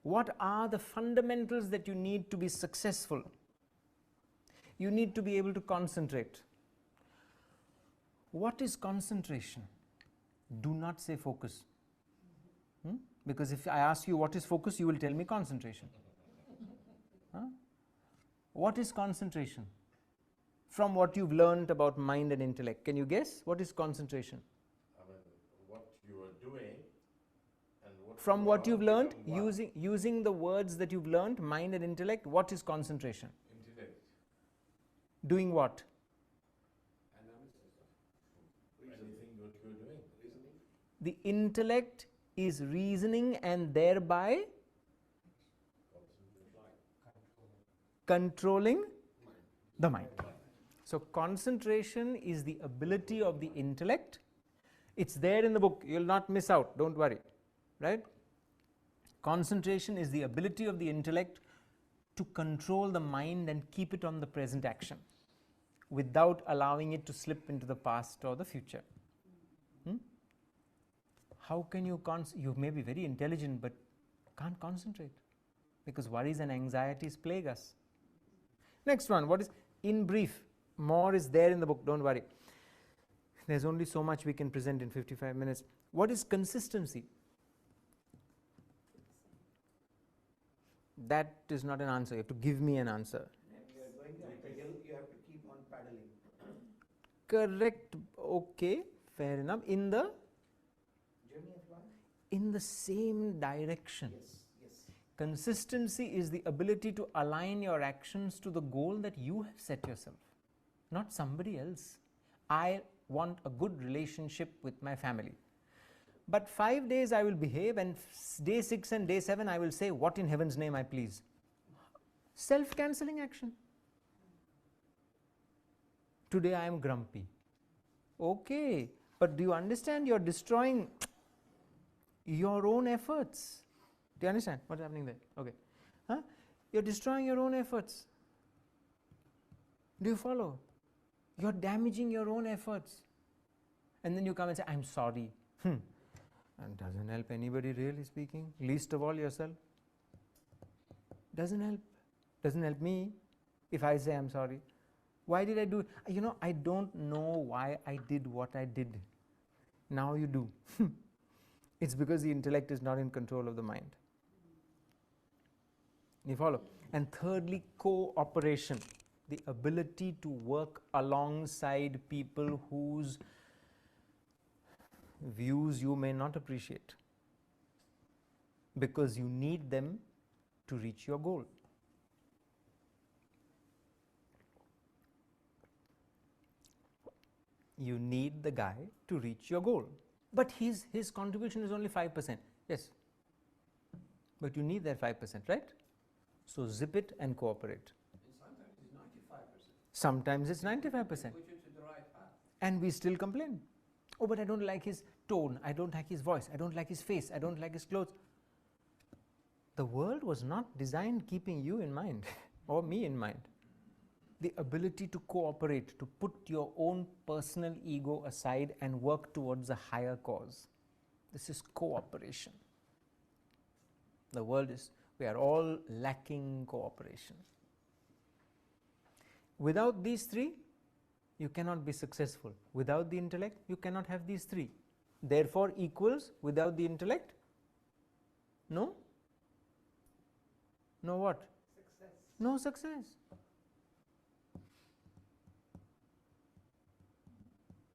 what are the fundamentals that you need to be successful? You need to be able to concentrate. What is concentration? Do not say focus. Because if I ask you what is focus, you will tell me concentration. What is concentration? From what you've learned about mind and intellect, can you guess what is concentration? I mean, what you are doing and what From you what are you've learned, become one. using the words that you've learned, mind and intellect, what is concentration? Intellect. Doing what? Anything what you are doing. Reasoning. The intellect is reasoning and thereby controlling the mind. So concentration is the ability of the intellect. It's there in the book, you'll not miss out, don't worry, right? Concentration is the ability of the intellect to control the mind and keep it on the present action without allowing it to slip into the past or the future. how can you you may be very intelligent but can't concentrate because worries and anxieties plague us. Next one, what is, in brief, more is there in the book, don't worry. There's only so much we can present in 55 minutes. What is consistency? That is not an answer. You have to give me an answer. You are going up the hill, you have to keep on paddling. Correct. Okay, fair enough. In the Journey of life? in the same direction. Yes, yes. Consistency is the ability to align your actions to the goal that you have set yourself, not somebody else. I want a good relationship with my family. But 5 days I will behave, and day 6 and day 7 I will say, what in heaven's name I please. Self-cancelling action. Today I am grumpy. Okay, but do you understand you're destroying your own efforts? Do you understand what's happening there? Okay. Huh? You're destroying your own efforts. Do you follow? You're damaging your own efforts. And then you come and say, I'm sorry. And doesn't help anybody, really speaking, least of all yourself. Doesn't help. Doesn't help me if I say I'm sorry. Why did I do it? You know, I don't know why I did what I did. Now you do. It's because the intellect is not in control of the mind. You follow? And thirdly, cooperation. The ability to work alongside people whose views you may not appreciate, because you need them to reach your goal. You need the guy to reach your goal. But his contribution is only 5%. Yes. But you need that 5%, right? So zip it and cooperate. Sometimes it's 95%. Sometimes it's 95%. Put you to the right path. And we still complain. Oh, but I don't like his tone. I don't like his voice. I don't like his face. I don't like his clothes. The world was not designed keeping you in mind or me in mind. The ability to cooperate, to put your own personal ego aside and work towards a higher cause. This is cooperation. The world is, we are all lacking cooperation. Without these three, you cannot be successful. Without the intellect, you cannot have these three. Therefore, equals without the intellect? No? No what? Success. No success.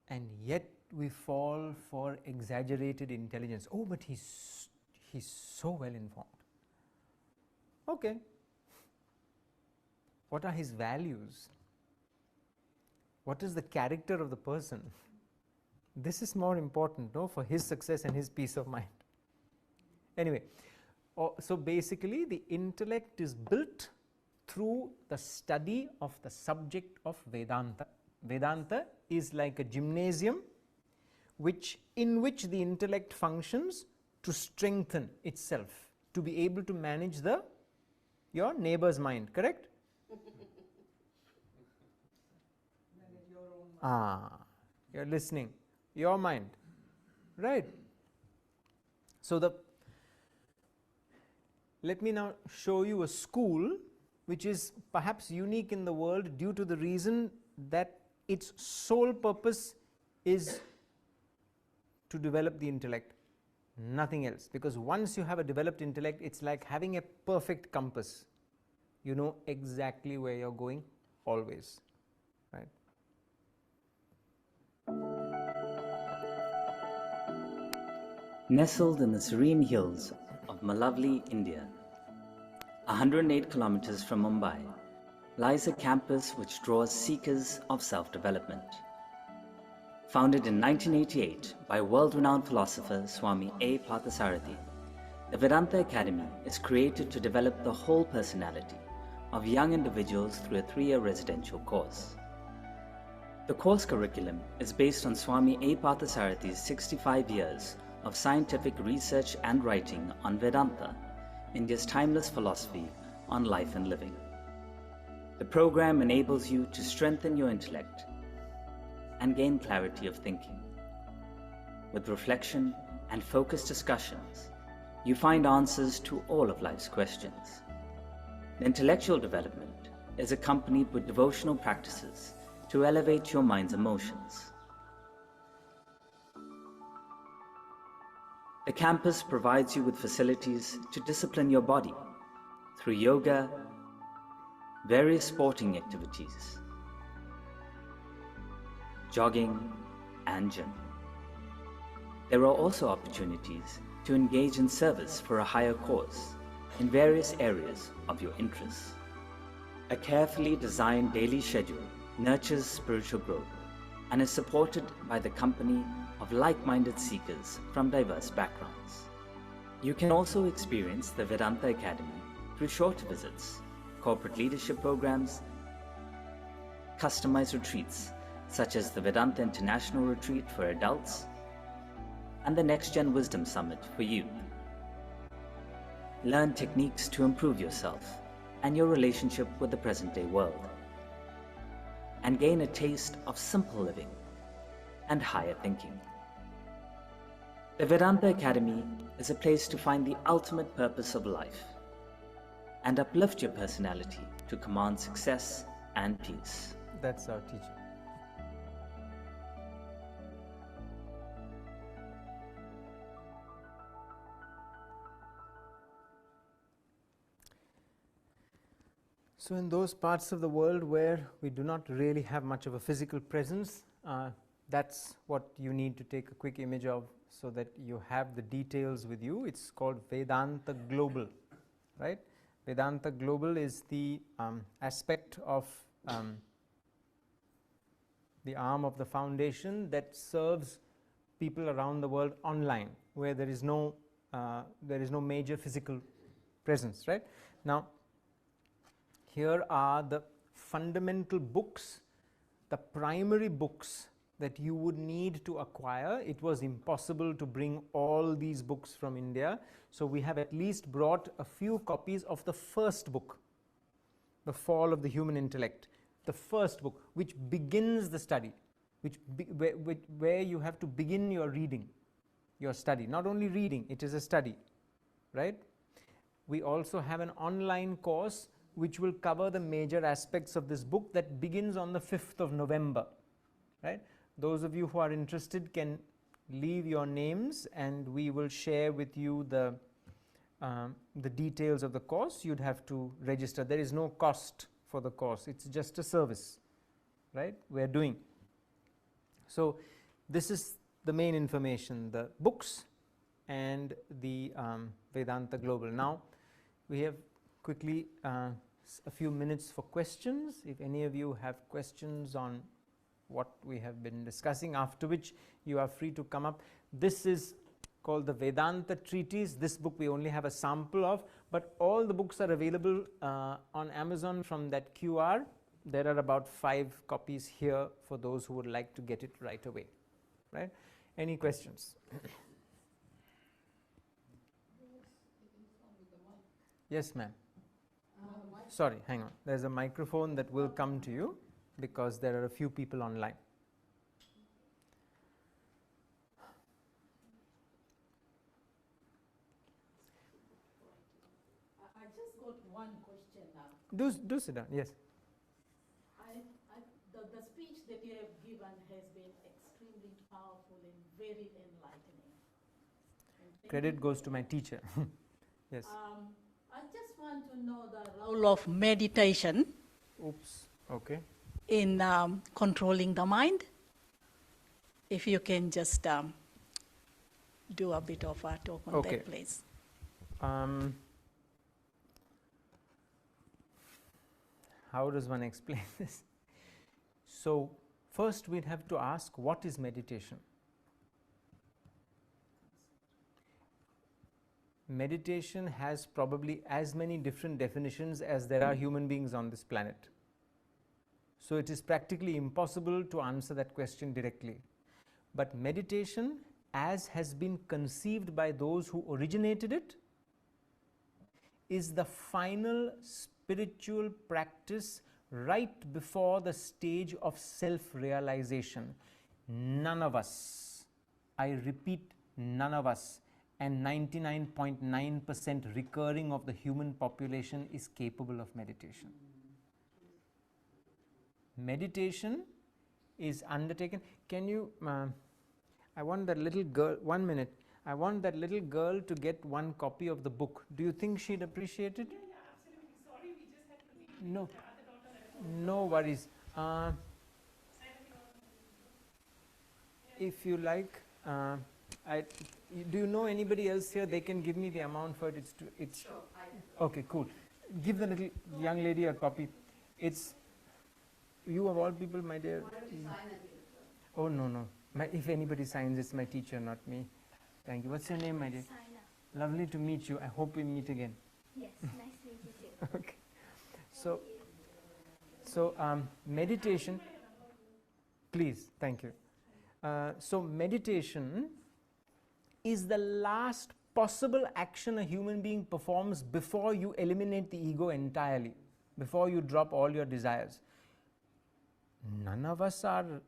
And yet we fall for exaggerated intelligence. Oh, but he's so well informed. Okay. What are his values? What is the character of the person? This is more important, no, for his success and his peace of mind. Anyway, so basically the intellect is built through the study of the subject of Vedanta. Vedanta is like a gymnasium in which the intellect functions to strengthen itself, to be able to manage your neighbor's mind, correct? Manage your own mind. You're listening. Your mind, right? So let me now show you a school which is perhaps unique in the world due to the reason that its sole purpose is to develop the intellect, nothing else. Because once you have a developed intellect, it's like having a perfect compass. You know exactly where you're going always, right? Nestled in the serene hills of Malavali, India, 108 kilometers from Mumbai, lies a campus which draws seekers of self-development. Founded in 1988 by world-renowned philosopher Swami A. Parthasarathy, the Vedanta Academy is created to develop the whole personality of young individuals through a 3-year residential course. The course curriculum is based on Swami A. Parthasarathy's 65 years of scientific research and writing on Vedanta, India's timeless philosophy on life and living. The program enables you to strengthen your intellect and gain clarity of thinking, with reflection and focused discussions, you find answers to all of life's questions. Intellectual development is accompanied with devotional practices to elevate your mind's emotions. The campus provides you with facilities to discipline your body through yoga, various sporting activities, jogging, and gym. There are also opportunities to engage in service for a higher cause in various areas of your interests. A carefully designed daily schedule nurtures spiritual growth and is supported by the company of like-minded seekers from diverse backgrounds. You can also experience the Vedanta Academy through short visits, corporate leadership programs, customized retreats such as the Vedanta International Retreat for adults and the Next Gen Wisdom Summit for youth. Learn techniques to improve yourself and your relationship with the present-day world, and gain a taste of simple living and higher thinking. The Vedanta Academy is a place to find the ultimate purpose of life and uplift your personality to command success and peace. That's our teacher. So in those parts of the world where we do not really have much of a physical presence, that's what you need to take a quick image of so that you have the details with you. It's called Vedanta Global, right? Vedanta Global is the aspect of the arm of the foundation that serves people around the world online, where there is no major physical presence, right? Now, here are the fundamental books, the primary books that you would need to acquire. It was impossible to bring all these books from India, so we have at least brought a few copies of the first book, The Fall of the Human Intellect, the first book, which begins the study, where you have to begin your reading, your study. Not only reading, it is a study, right? We also have an online course which will cover the major aspects of this book that begins on the 5th of November, right? Those of you who are interested can leave your names and we will share with you the details of the course. You'd have to register. There is no cost for the course. It's just a service, right, we're doing. So this is the main information, the books and the Vedanta Global. Now we have quickly a few minutes for questions. If any of you have questions on what we have been discussing, after which you are free to come up. This is called the Vedanta Treatise. This book we only have a sample of, but all the books are available on Amazon from that QR. There are about 5 copies here for those who would like to get it right away, right? Any questions? Yes, ma'am. Sorry, hang on. There's a microphone that will come to you because there are a few people online. I just got one question now. Do sit down, yes. The speech that you have given has been extremely powerful and very enlightening. And Credit goes to my teacher. Yes. I just want to know the role of meditation Oops. Okay. in controlling the mind. If you can just do a bit of a talk on Okay. that, please. How does one explain this? So first we'd have to ask, what is meditation? Meditation has probably as many different definitions as there are human beings on this planet. So it is practically impossible to answer that question directly. But meditation, as has been conceived by those who originated it, is the final spiritual practice right before the stage of self-realization. None of us, I repeat None of us, and 99.9% recurring of the human population is capable of meditation. Meditation is undertaken. Can you, I want that little girl, 1 minute. I want that little girl to get one copy of the book. Do you think she'd appreciate it? Yeah, absolutely. Sorry, we just had to leave. No. The other daughter had No worries. If you like, do you know anybody else here? They can give me the amount for it. It's okay, cool. Give the little young lady a copy. It's, you of all people, my dear. Oh, no. If anybody signs, it's my teacher, not me. Thank you. What's your name, my dear? Sana. Lovely to meet you. I hope we meet again. Yes, nice to meet you too. Okay. So meditation, please, thank you. So meditation is the last possible action a human being performs before you eliminate the ego entirely, before you drop all your desires. None of us are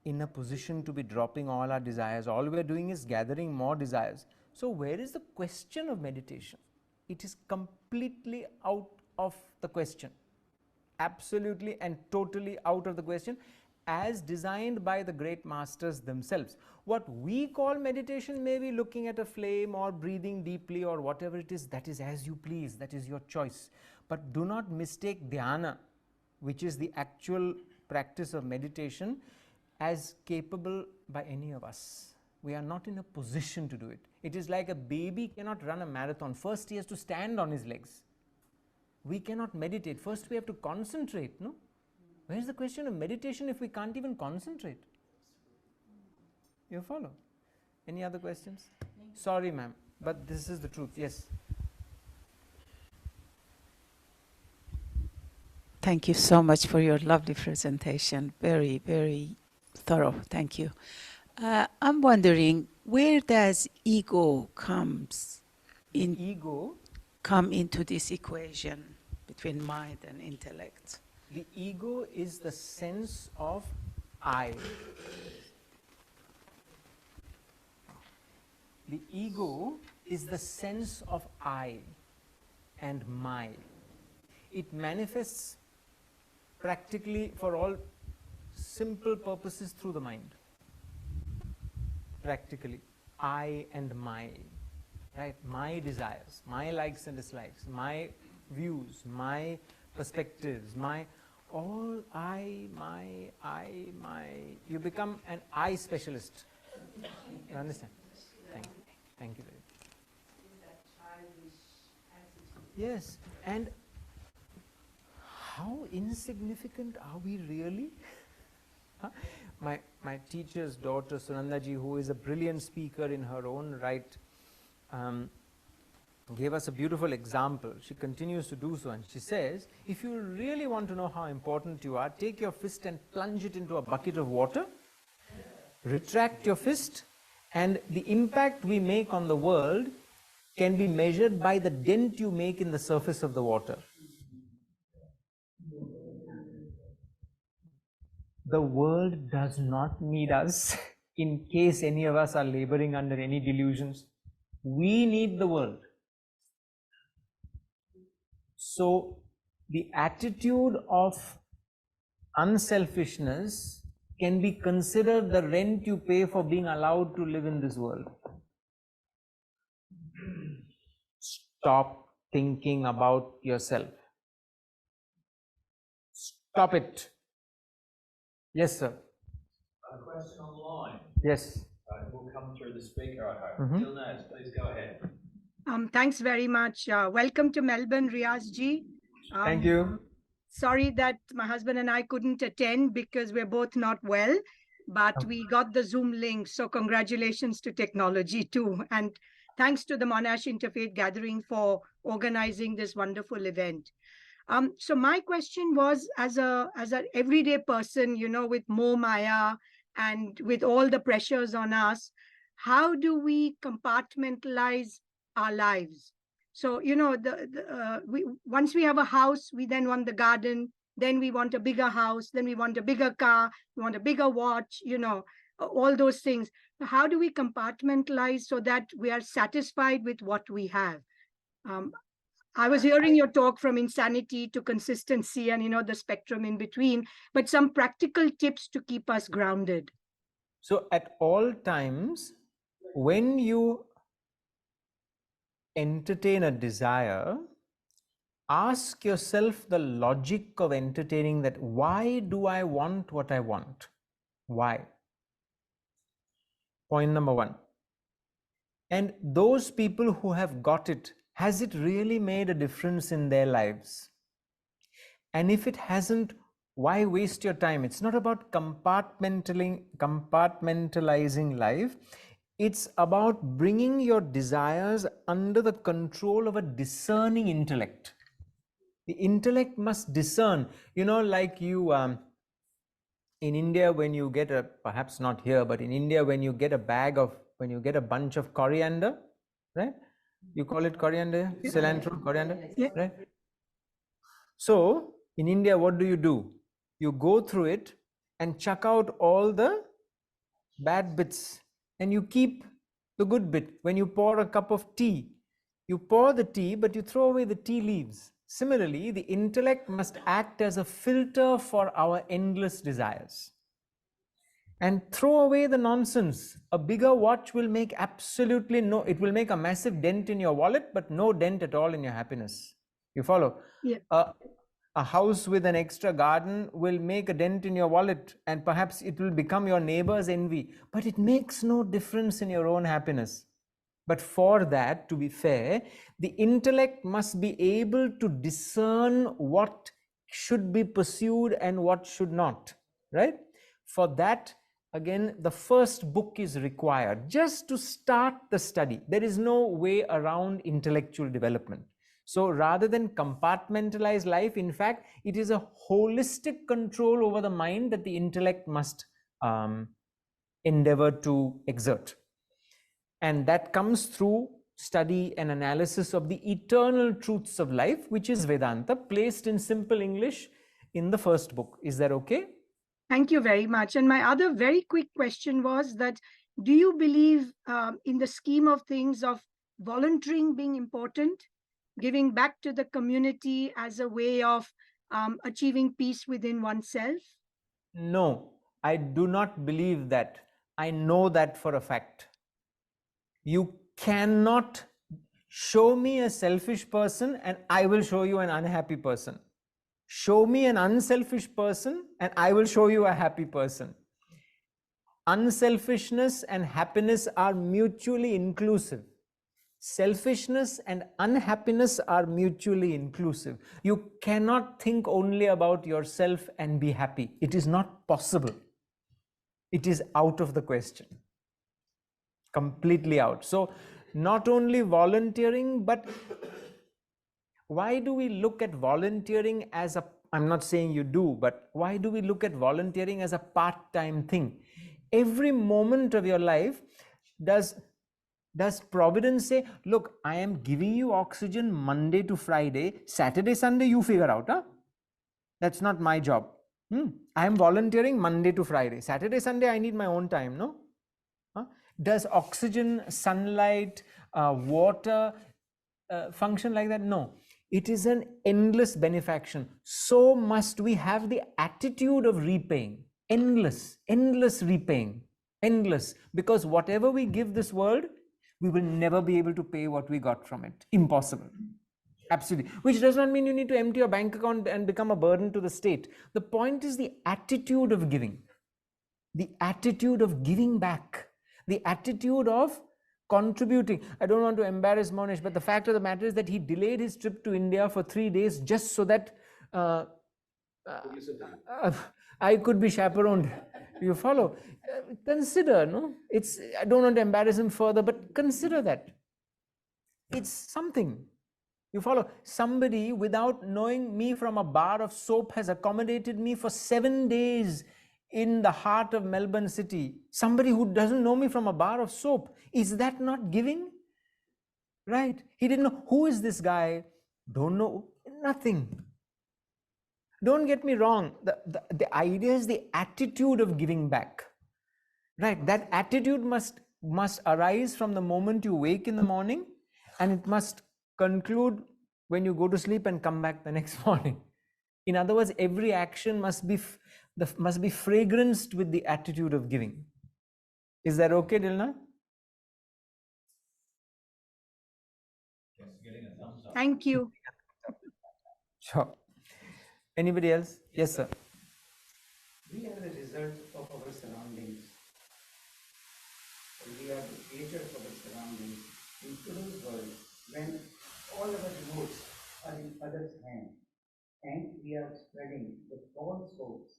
in a position to be dropping all our desires. All we are doing is gathering more desires. So where is the question of meditation? It is completely out of the question. Absolutely and totally out of the question, as designed by the great masters themselves. What we call meditation may be looking at a flame or breathing deeply or whatever it is, that is as you please, that is your choice. But do not mistake dhyana, which is the actual practice of meditation, as capable by any of us. We are not in a position to do it. It is like a baby cannot run a marathon. First he has to stand on his legs. We cannot meditate. First we have to concentrate, no? Where is the question of meditation if we can't even concentrate? You follow? Any other questions? Sorry, ma'am, but this is the truth. Yes. Thank you so much for your lovely presentation. Very, very thorough. Thank you. I'm wondering, where does ego come into this equation between mind and intellect? The ego is the sense of I. The ego is the sense of I and my. It manifests practically for all simple purposes through the mind. Practically, I and my, right? My desires, my likes and dislikes, my views, my perspectives, my all I, my, you become an I specialist. You understand? Thank you very much. Yes, and how insignificant are we really? My teacher's daughter, Sunandaji, who is a brilliant speaker in her own right, gave us a beautiful example. She continues to do so, and she says, if you really want to know how important you are, take your fist and plunge it into a bucket of water, retract your fist, and the impact we make on the world can be measured by the dent you make in the surface of the water. The world does not need us in case any of us are laboring under any delusions. We need the world. So the attitude of unselfishness can be considered the rent you pay for being allowed to live in this world. Stop thinking about yourself. Stop it. Yes, sir. A question online. Yes. Will come through the speaker, I hope. Gilnaz, please go ahead. Thanks very much. Welcome to Melbourne, Riyaz ji. Thank you. Sorry that my husband and I couldn't attend because we're both not well, but we got the Zoom link. So congratulations to technology too. And thanks to the Monash Interfaith Gathering for organizing this wonderful event. So my question was, as a everyday person, you know, with Moh Maya and with all the pressures on us, how do we compartmentalize our lives? So, you know, once we have a house, we then want the garden, then we want a bigger house, then we want a bigger car, we want a bigger watch, you know. all those things. How do we compartmentalize so that we are satisfied with what we have? I was hearing your talk from insanity to consistency and, the spectrum in between, but some practical tips to keep us grounded. So at all times, when you entertain a desire, ask yourself the logic of entertaining that. Why do I want what I want? Why? Point number one. And those people who have got it, has it really made a difference in their lives? And if it hasn't, why waste your time? It's not about compartmentalizing life. It's about bringing your desires under the control of a discerning intellect. The intellect must discern, like you, in India, when you get perhaps not here, but in India, when you get a bunch of coriander, right? You call it coriander, cilantro, coriander, right? So in India, what do? You go through it and chuck out all the bad bits and you keep the good bit. When you pour a cup of tea, you pour the tea, but you throw away the tea leaves. Similarly, the intellect must act as a filter for our endless desires and throw away the nonsense. A bigger watch will make it will make a massive dent in your wallet, but no dent at all in your happiness. You follow? Yeah. A house with an extra garden will make a dent in your wallet and perhaps it will become your neighbor's envy, but it makes no difference in your own happiness. But for that, to be fair, the intellect must be able to discern what should be pursued and what should not, right? For that, again, the first book is required just to start the study. There is no way around intellectual development. So rather than compartmentalize life, in fact, it is a holistic control over the mind that the intellect must endeavor to exert. And that comes through study and analysis of the eternal truths of life, which is Vedanta, placed in simple English in the first book. Is that okay? Thank you very much. And my other very quick question was that, do you believe in the scheme of things of volunteering being important, giving back to the community as a way of achieving peace within oneself? No, I do not believe that. I know that for a fact. You cannot show me a selfish person and I will show you an unhappy person. Show me an unselfish person and I will show you a happy person. Unselfishness and happiness are mutually inclusive. Selfishness and unhappiness are mutually inclusive. You cannot think only about yourself and be happy. It is not possible. It is out of the question. Completely out. So not only volunteering, but why do we look at volunteering as I'm not saying you do, but why do we look at volunteering as a part-time thing? Every moment of your life, does Providence say, look, I am giving you oxygen Monday to Friday, Saturday, Sunday, you figure out, huh? That's not my job. I am volunteering Monday to Friday. Saturday, Sunday, I need my own time, no? Does oxygen, sunlight, water function like that? No. It is an endless benefaction. So must we have the attitude of repaying. Endless repaying. Endless. Because whatever we give this world, we will never be able to pay what we got from it. Impossible. Absolutely. Which does not mean you need to empty your bank account and become a burden to the state. The point is the attitude of giving. The attitude of giving back. The attitude of contributing. I don't want to embarrass Monash, but the fact of the matter is that he delayed his trip to India for 3 days just so that I could be chaperoned. You follow? Consider, no? I don't want to embarrass him further, but consider that. It's something. You follow? Somebody without knowing me from a bar of soap has accommodated me for 7 days in the heart of Melbourne city. Somebody who doesn't know me from a bar of soap. Is that not giving? Right? He didn't know, who is this guy? Don't know, nothing. Don't get me wrong. The idea is the attitude of giving back. Right, that attitude must arise from the moment you wake in the morning, and it must conclude when you go to sleep and come back the next morning. In other words, every action must be fragranced with the attitude of giving. Is that okay, Dilna? Yes, getting a thumbs up. Thank you. Sure. Anybody else? Yes, sir. We are the result of our surroundings. We are the creatures of our surroundings. In today's world, when all our remotes are in others' hands, and we are spreading the false hopes,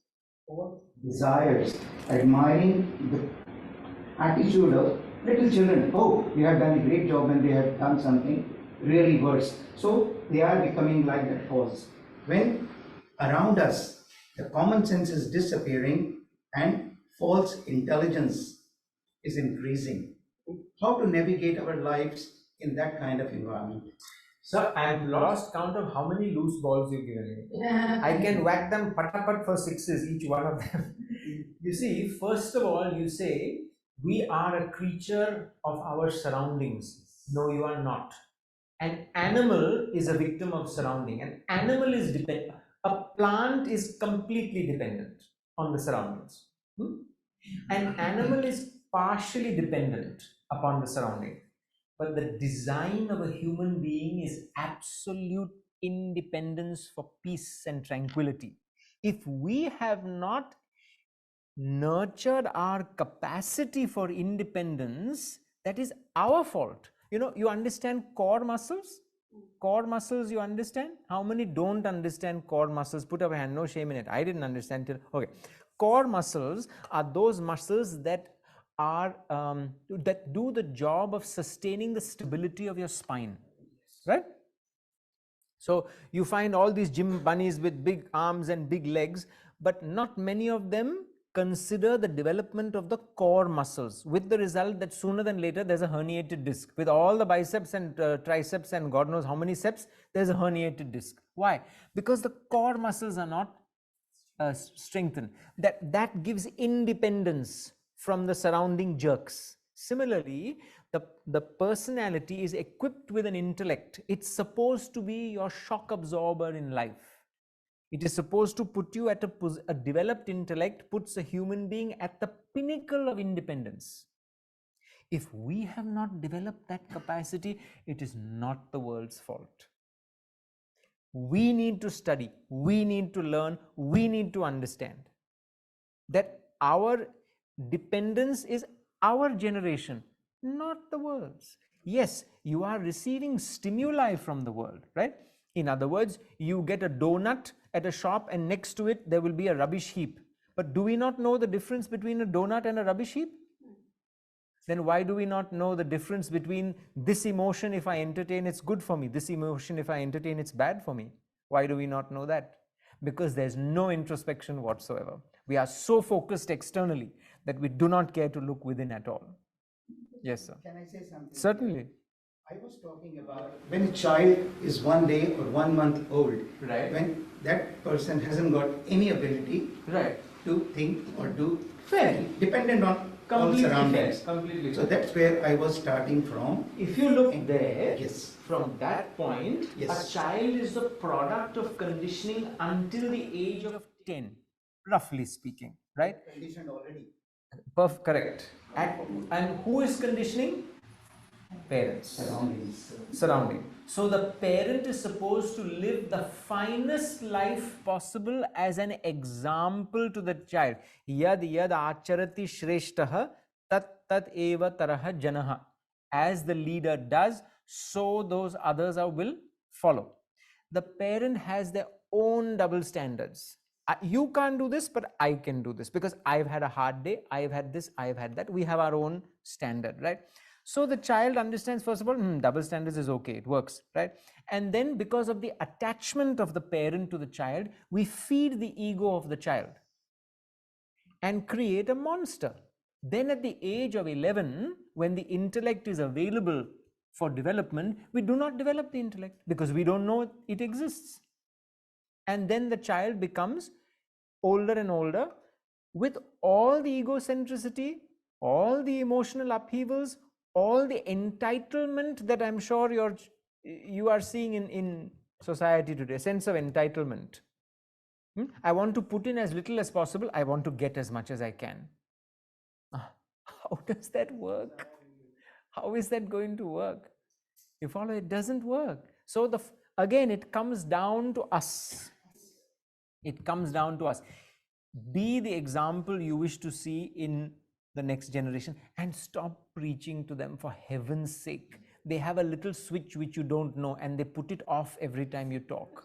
false desires, admiring the attitude of little children. Oh, we have done a great job and they have done something really worse. So they are becoming like that false. When around us, the common sense is disappearing and false intelligence is increasing. How to navigate our lives in that kind of environment? Sir, I have lost count of how many loose balls you've given me. I can whack them pat for sixes, each one of them. You see, first of all, you say, we are a creature of our surroundings. No, you are not. An animal is a victim of surrounding. An animal is dependent. A plant is completely dependent on the surroundings. An animal is partially dependent upon the surrounding. But the design of a human being is absolute independence for peace and tranquility. If we have not nurtured our capacity for independence, that is our fault. You know, you understand core muscles? Core muscles, you understand? How many don't understand core muscles? Put up a hand, no shame in it. I didn't understand till, okay. Core muscles are those muscles that are that do the job of sustaining the stability of your spine, right? So you find all these gym bunnies with big arms and big legs, but not many of them consider the development of the core muscles, with the result that sooner than later there's a herniated disc. With all the biceps and triceps and God knows how many steps, there's a herniated disc. Why? Because the core muscles are not strengthened. That gives independence from the surrounding jerks. Similarly, the personality is equipped with an intellect. It's supposed to be your shock absorber in life. It is supposed to put you at a developed intellect, puts a human being at the pinnacle of independence. If we have not developed that capacity, it is not the world's fault. We need to study, we need to learn, we need to understand that our dependence is our generation, not the world's. Yes, you are receiving stimuli from the world, right? In other words, you get a donut at a shop and next to it there will be a rubbish heap. But do we not know the difference between a donut and a rubbish heap? Then why do we not know the difference between this emotion, if I entertain, it's good for me, this emotion, if I entertain, it's bad for me? Why do we not know that? Because there's no introspection whatsoever. We are so focused externally that we do not care to look within at all. Yes, sir. Can I say something? Certainly. I was talking about when a child is 1 day or 1 month old, right? When that person hasn't got any ability, right, to think or do, fair, dependent on all surroundings. Completely. So that's where I was starting from. If you look there, yes, from that point, yes, a child is the product of conditioning until the age of 10, roughly speaking, right? Conditioned already. Correct. And who is conditioning? Parents. Surrounding. So the parent is supposed to live the finest life possible as an example to the child. Yad yad acharati shreshtaha tat eva taraha janaha. As the leader does, so those others will follow. The parent has their own double standards. You can't do this, but I can do this because I've had a hard day, I've had this, I've had that. We have our own standard, right? So the child understands, first of all, double standards is okay, it works, right? And then because of the attachment of the parent to the child, we feed the ego of the child and create a monster. Then at the age of 11, when the intellect is available for development, we do not develop the intellect because we don't know it exists. And then the child becomes older and older with all the egocentricity all the emotional upheavals, all the entitlement that I'm sure you are seeing in society today, sense of entitlement. I want to put in as little as possible. I want to get as much as I can. How does that work? How is that going to work? You follow? It doesn't work. So again, it comes down to us. It comes down to us. Be the example you wish to see in the next generation, and stop preaching to them, for heaven's sake. They have a little switch which you don't know, and they put it off every time you talk.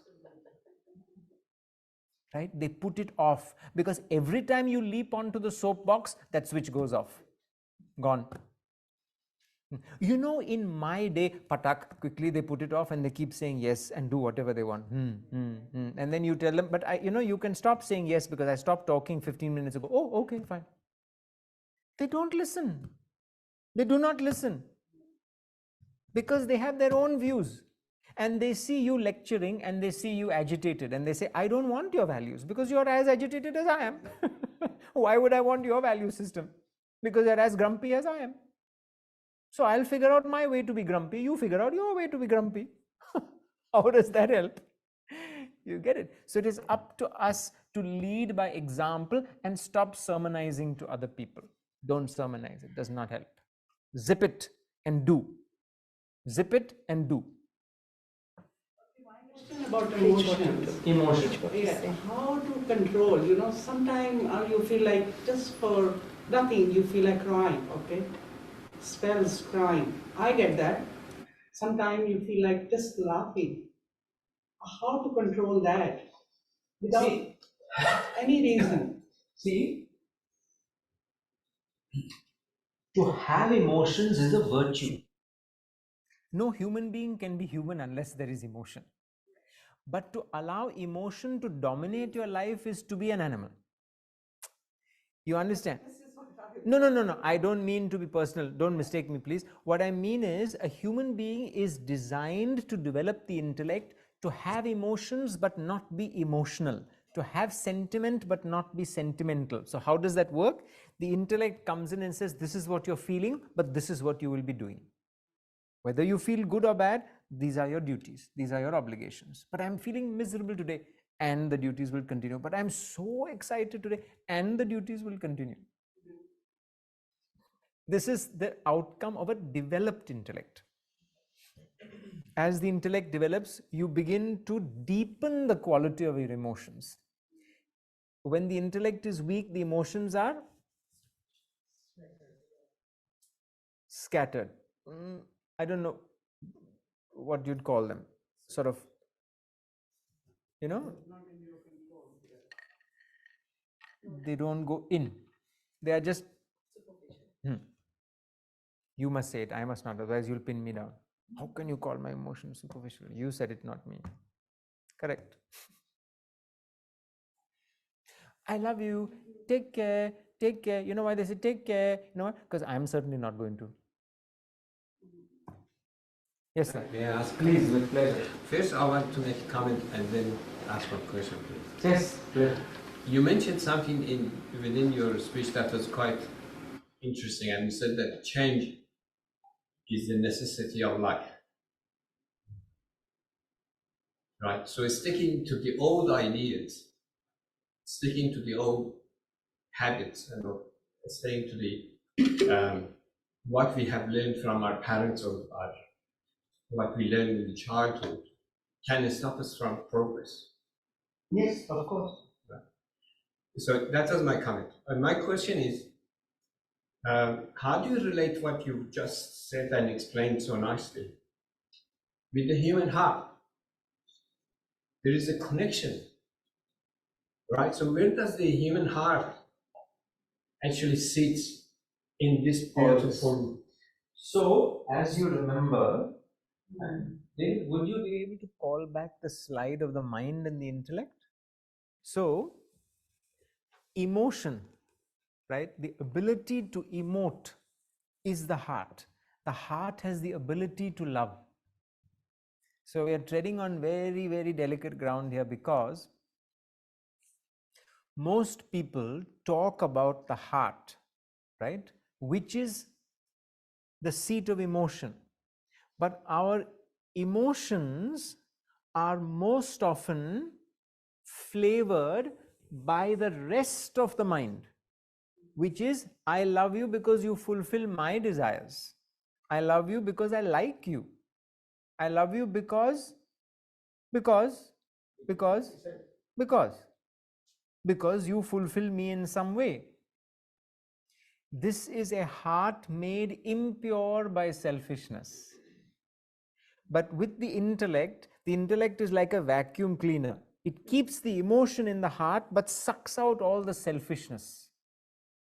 Right? They put it off because every time you leap onto the soapbox, that switch goes off. Gone. You know, in my day, patak, quickly they put it off and they keep saying yes and do whatever they want. And then you tell them, but you can stop saying yes because I stopped talking 15 minutes ago. Oh, okay, fine. They don't listen. They do not listen because they have their own views. And they see you lecturing and they see you agitated and they say, I don't want your values because you're as agitated as I am. Why would I want your value system? Because you're as grumpy as I am. So I'll figure out my way to be grumpy. You figure out your way to be grumpy. How does that help? You get it? So it is up to us to lead by example and stop sermonizing to other people. Don't sermonize. It does not help. Zip it and do. Zip it and do. About emotions. Yeah, how to control, sometimes you feel like just for nothing, you feel like crying, okay? Spells crying. I get that. Sometimes you feel like just laughing. How to control that without any reason? See, to have emotions is a virtue. No human being can be human unless there is emotion. But to allow emotion to dominate your life is to be an animal. You understand? No. I don't mean to be personal. Don't mistake me, please. What I mean is a human being is designed to develop the intellect, to have emotions but not be emotional, to have sentiment but not be sentimental. So how does that work? The intellect comes in and says, this is what you're feeling, but this is what you will be doing. Whether you feel good or bad, these are your duties. These are your obligations. But I'm feeling miserable today, and the duties will continue. But I'm so excited today, and the duties will continue. This is the outcome of a developed intellect. As the intellect develops, you begin to deepen the quality of your emotions. When the intellect is weak, the emotions are scattered. I don't know what you'd call them. Sort of, they don't go in. They are just, You must say it, I must not, otherwise you'll pin me down. How can you call my emotions superficial? You said it, not me. Correct. I love you. Take care. Take care. You know why they say take care? You know what? Because I'm certainly not going to. Yes, sir. May I ask? Please, with pleasure. First, I want to make a comment and then ask one question, please. Yes, pleasure. You mentioned something within your speech that was quite interesting, and you said that change is the necessity of life. Right? So sticking to the old ideas, sticking to the old habits, and staying to the what we have learned from our parents or what we learned in childhood can stop us from progress. Yes, of course. Right. So that was my comment. And my question is, how do you relate what you just said and explained so nicely with the human heart? There is a connection, right? So where does the human heart actually sit in this part of form? So, as you remember, David, would you be able to call back the slide of the mind and the intellect? So, emotion, right? The ability to emote is the heart. The heart has the ability to love. So we are treading on very, very delicate ground here, because most people talk about the heart, right, which is the seat of emotion. But our emotions are most often flavored by the rest of the mind, which is, I love you because you fulfill my desires. I love you because I like you. I love you because you fulfill me in some way. This is a heart made impure by selfishness. But with the intellect is like a vacuum cleaner. It keeps the emotion in the heart but sucks out all the selfishness.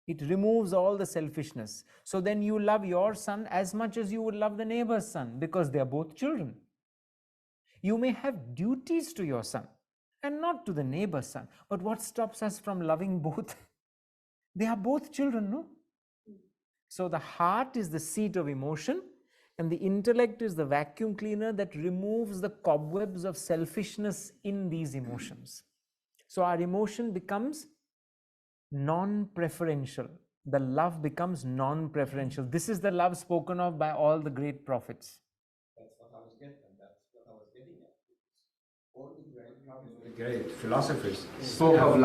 It removes all the selfishness. So then you love your son as much as you would love the neighbor's son, because they are both children. You may have duties to your son and not to the neighbor's son. But what stops us from loving both? They are both children, no? So the heart is the seat of emotion, and the intellect is the vacuum cleaner that removes the cobwebs of selfishness in these emotions. So our emotion becomes non-preferential. The love becomes non-preferential. This is the love spoken of by all the great prophets. That's what I was getting at. All the great prophets, the great philosophers spoke of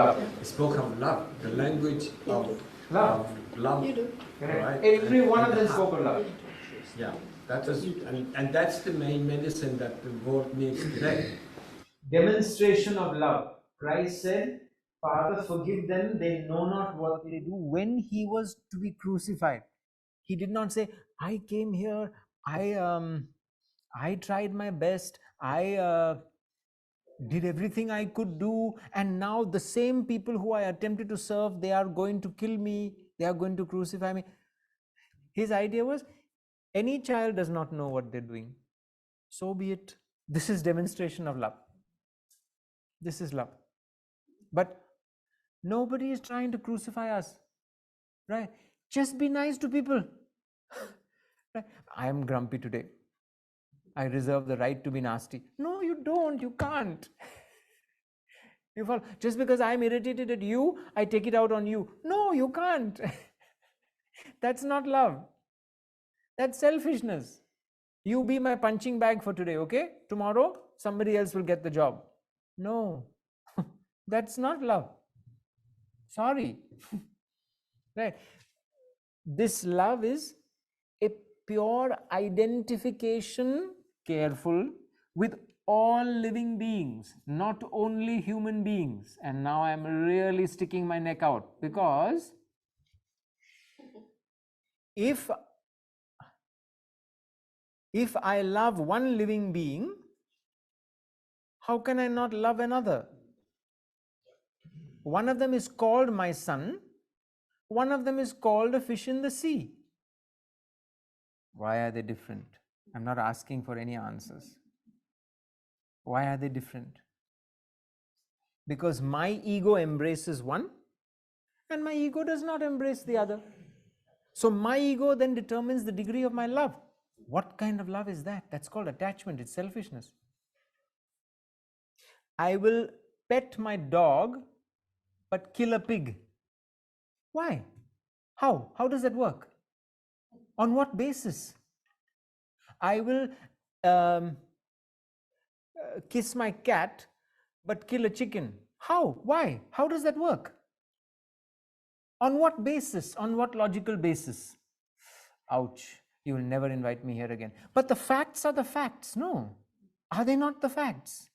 love. The language of love. You do. Right? Every one of them spoke of love. Yeah, that was, and that's the main medicine that the world needs today. Demonstration of love. Christ said, Father, forgive them, they know not what they do. When he was to be crucified, he did not say, I came here, I tried my best, I did everything I could do, and now the same people who I attempted to serve, they are going to kill me, they are going to crucify me. His idea was, any child does not know what they're doing. So be it. This is demonstration of love. This is love. But nobody is trying to crucify us, right? Just be nice to people. Right? I am grumpy today. I reserve the right to be nasty. No, you don't. You can't. You follow? Just because I'm irritated at you, I take it out on you. No, you can't. That's not love. That's selfishness. You be my punching bag for today, okay? Tomorrow, somebody else will get the job. No, that's not love. Sorry. Right? This love is a pure identification, careful, with all living beings, not only human beings. And now I'm really sticking my neck out, because if I love one living being, how can I not love another? One of them is called my son, one of them is called a fish in the sea. Why are they different? I'm not asking for any answers. Why are they different? Because my ego embraces one and my ego does not embrace the other. So my ego then determines the degree of my love. What kind of love is that? That's called attachment. It's selfishness. I will pet my dog but kill a pig. Why? How? How does that work? On what basis? I will kiss my cat but kill a chicken. How? Why? How does that work? On what basis? On what logical basis? Ouch. You will never invite me here again. But the facts are the facts. No. Are they not the facts?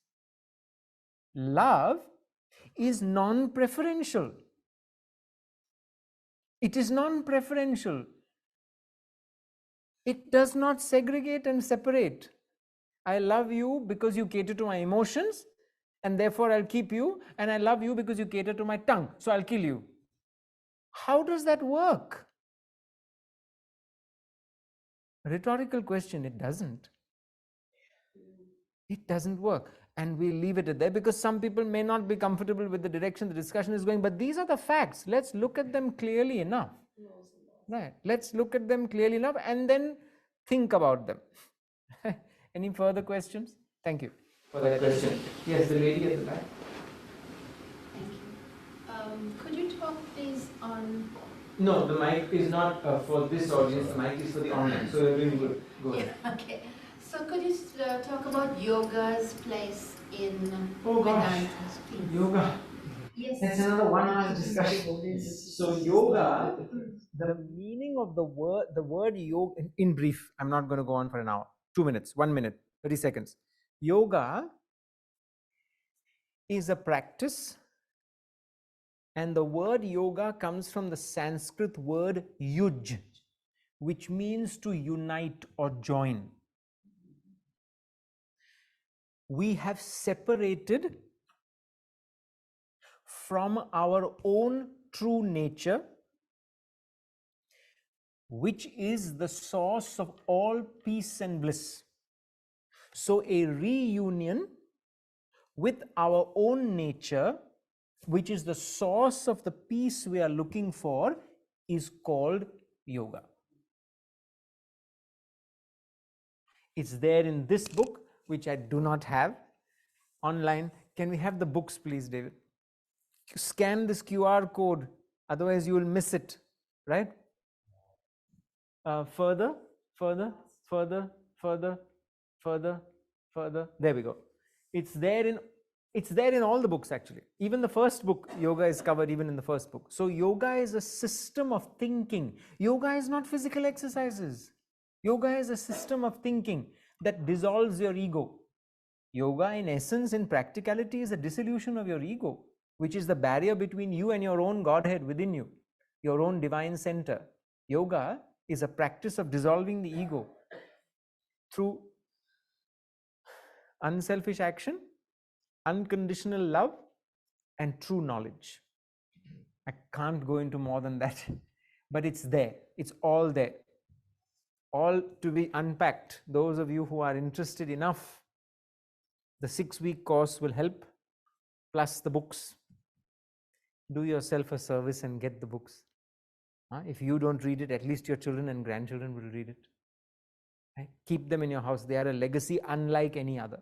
Love is non-preferential. It is non-preferential. It does not segregate and separate. I love you because you cater to my emotions, and therefore I'll keep you, and I love you because you cater to my tongue, so I'll kill you. How does that work? Rhetorical question. It doesn't. It doesn't work. And we leave it at there, because some people may not be comfortable with the direction the discussion is going, but these are the facts. Let's look at them clearly enough. Right. Let's look at them clearly enough and then think about them. Any further questions? Thank you for that question. Yes, the lady at the back. Thank you. Could you talk please on No, the mic is not for this audience, the mic is for the online, so you're doing good. Go ahead. Yeah, okay. So could you talk about yoga's place in Oh gosh, Vedanta's, please? yoga. Yes. That's another 1 hour discussion. So yoga, the meaning of the word yoga, in brief, I'm not going to go on for an hour, 2 minutes, 1 minute, 30 seconds. Yoga is a practice, and the word yoga comes from the Sanskrit word yuj, which means to unite or join. We have separated from our own true nature, which is the source of all peace and bliss. So a reunion with our own nature, which is the source of the peace we are looking for, is called yoga. It's there in this book, which I do not have online. Can we have the books, please, David? Scan this QR code, otherwise you will miss it, right? Further, further, further, further, further, further. There we go. It's there in all the books, actually. Even the first book, yoga is covered even in the first book. So yoga is a system of thinking. Yoga is not physical exercises. Yoga is a system of thinking that dissolves your ego. Yoga, in essence, in practicality, is a dissolution of your ego, which is the barrier between you and your own Godhead within you, your own divine center. Yoga is a practice of dissolving the ego through unselfish action, unconditional love, and true knowledge. I can't go into more than that, but it's there. It's all there. All to be unpacked. Those of you who are interested enough, the 6-week course will help, plus the books. Do yourself a service and get the books. If you don't read it, at least your children and grandchildren will read it. Right? Keep them in your house. They are a legacy unlike any other.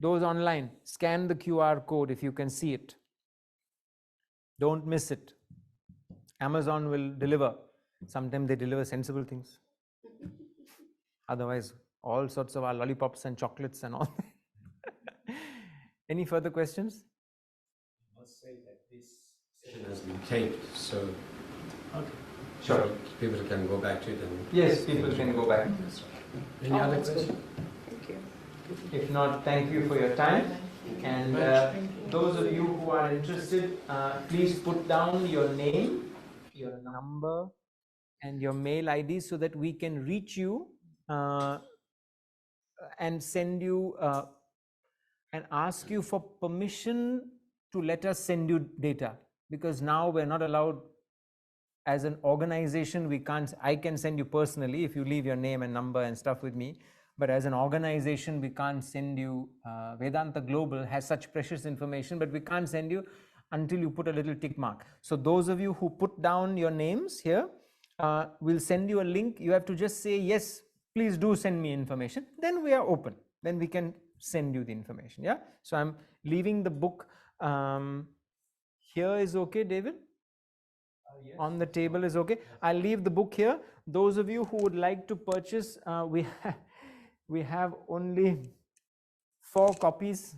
Those online, scan the QR code if you can see it. Don't miss it. Amazon will deliver. Sometimes they deliver sensible things. Otherwise, all sorts of our lollipops and chocolates and all. Any further questions? I must say that this session has been taped, so okay. Sure. People can go back to it. And yes, people can go back. Any other questions? Thank you. If not, thank you for your time. And those of you who are interested, please put down your name, your number, and your mail ID so that we can reach you and send you and ask you for permission to let us send you data, because now we're not allowed. As an organization, we can't. I can send you personally if you leave your name and number and stuff with me, but as an organization, we can't send you. Vedanta Global has such precious information, but we can't send you until you put a little tick mark. So those of you who put down your names here, we'll send you a link. You have to just say, yes, please do send me information. Then we are open. Then we can send you the information. Yeah. So I'm leaving the book. Here is okay, David? Yes. On the table is okay. I'll leave the book here. Those of you who would like to purchase, we have only 4 copies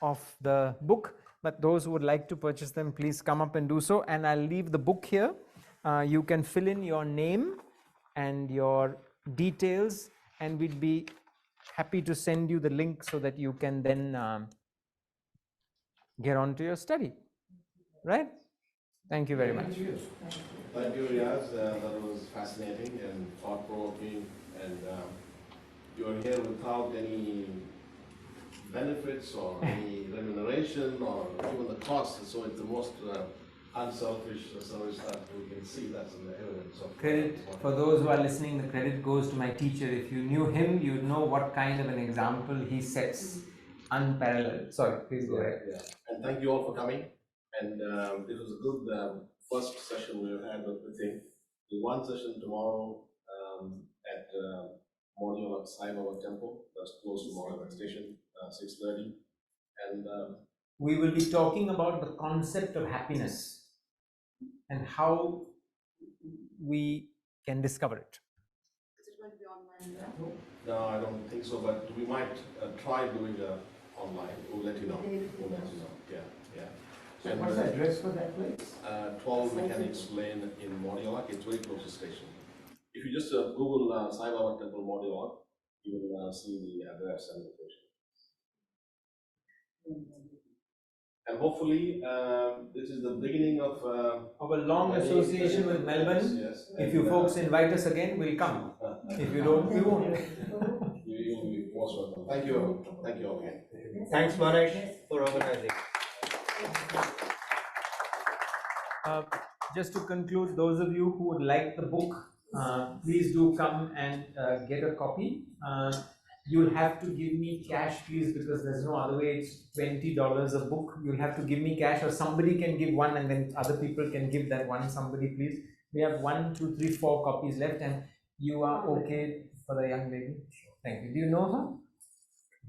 of the book, but those who would like to purchase them, please come up and do so. And I'll leave the book here. You can fill in your name and your details, and we'd be happy to send you the link so that you can then get on to your study. Right? Thank you very much. Thank you, Riyaz. That was fascinating and thought-provoking. And you are here without any benefits or any remuneration or even the cost. So it's the most unselfish service that we can see. That's in the evidence of credit. For those who are listening, the credit goes to my teacher. If you knew him, you'd know what kind of an example he sets. Unparalleled. Sorry, please go ahead. Yeah. And thank you all for coming. And it was a good first session we had with him. The one session tomorrow at module of Sai Baba Temple, that's close to Monash station, 6:30. And we will be talking about the concept of happiness. and how we can discover it. Is it going to be online? No, I don't think so, but we might try doing online. We'll let you know. Yeah, yeah. So what's the address for that place? 12 Mechanics Lane in Modiolak. It's very close to the station. If you just Google Sai Baba Temple Modiolak, you will see the address and location. And hopefully, this is the beginning of a long association with Melbourne. Yes. If you folks invite us again, we'll come. If you don't, we won't. You will be most welcome. Thank you. Thank you again. Thanks, Monash, for organizing. Just to conclude, those of you who would like the book, please do come and get a copy. You'll have to give me cash, please, because there's no other way. It's $20 a book. You'll have to give me cash, or somebody can give one, and then other people can give that one. Somebody, please. We have 1, 2, 3, 4 copies left, and you are okay for the young lady. Thank you. Do you know her?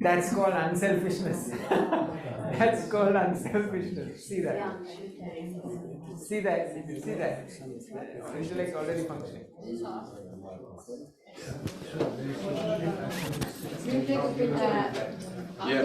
That's called unselfishness. That's called unselfishness. See that? See that? See that? Intellect already functioning. We'll take a picture. Yeah.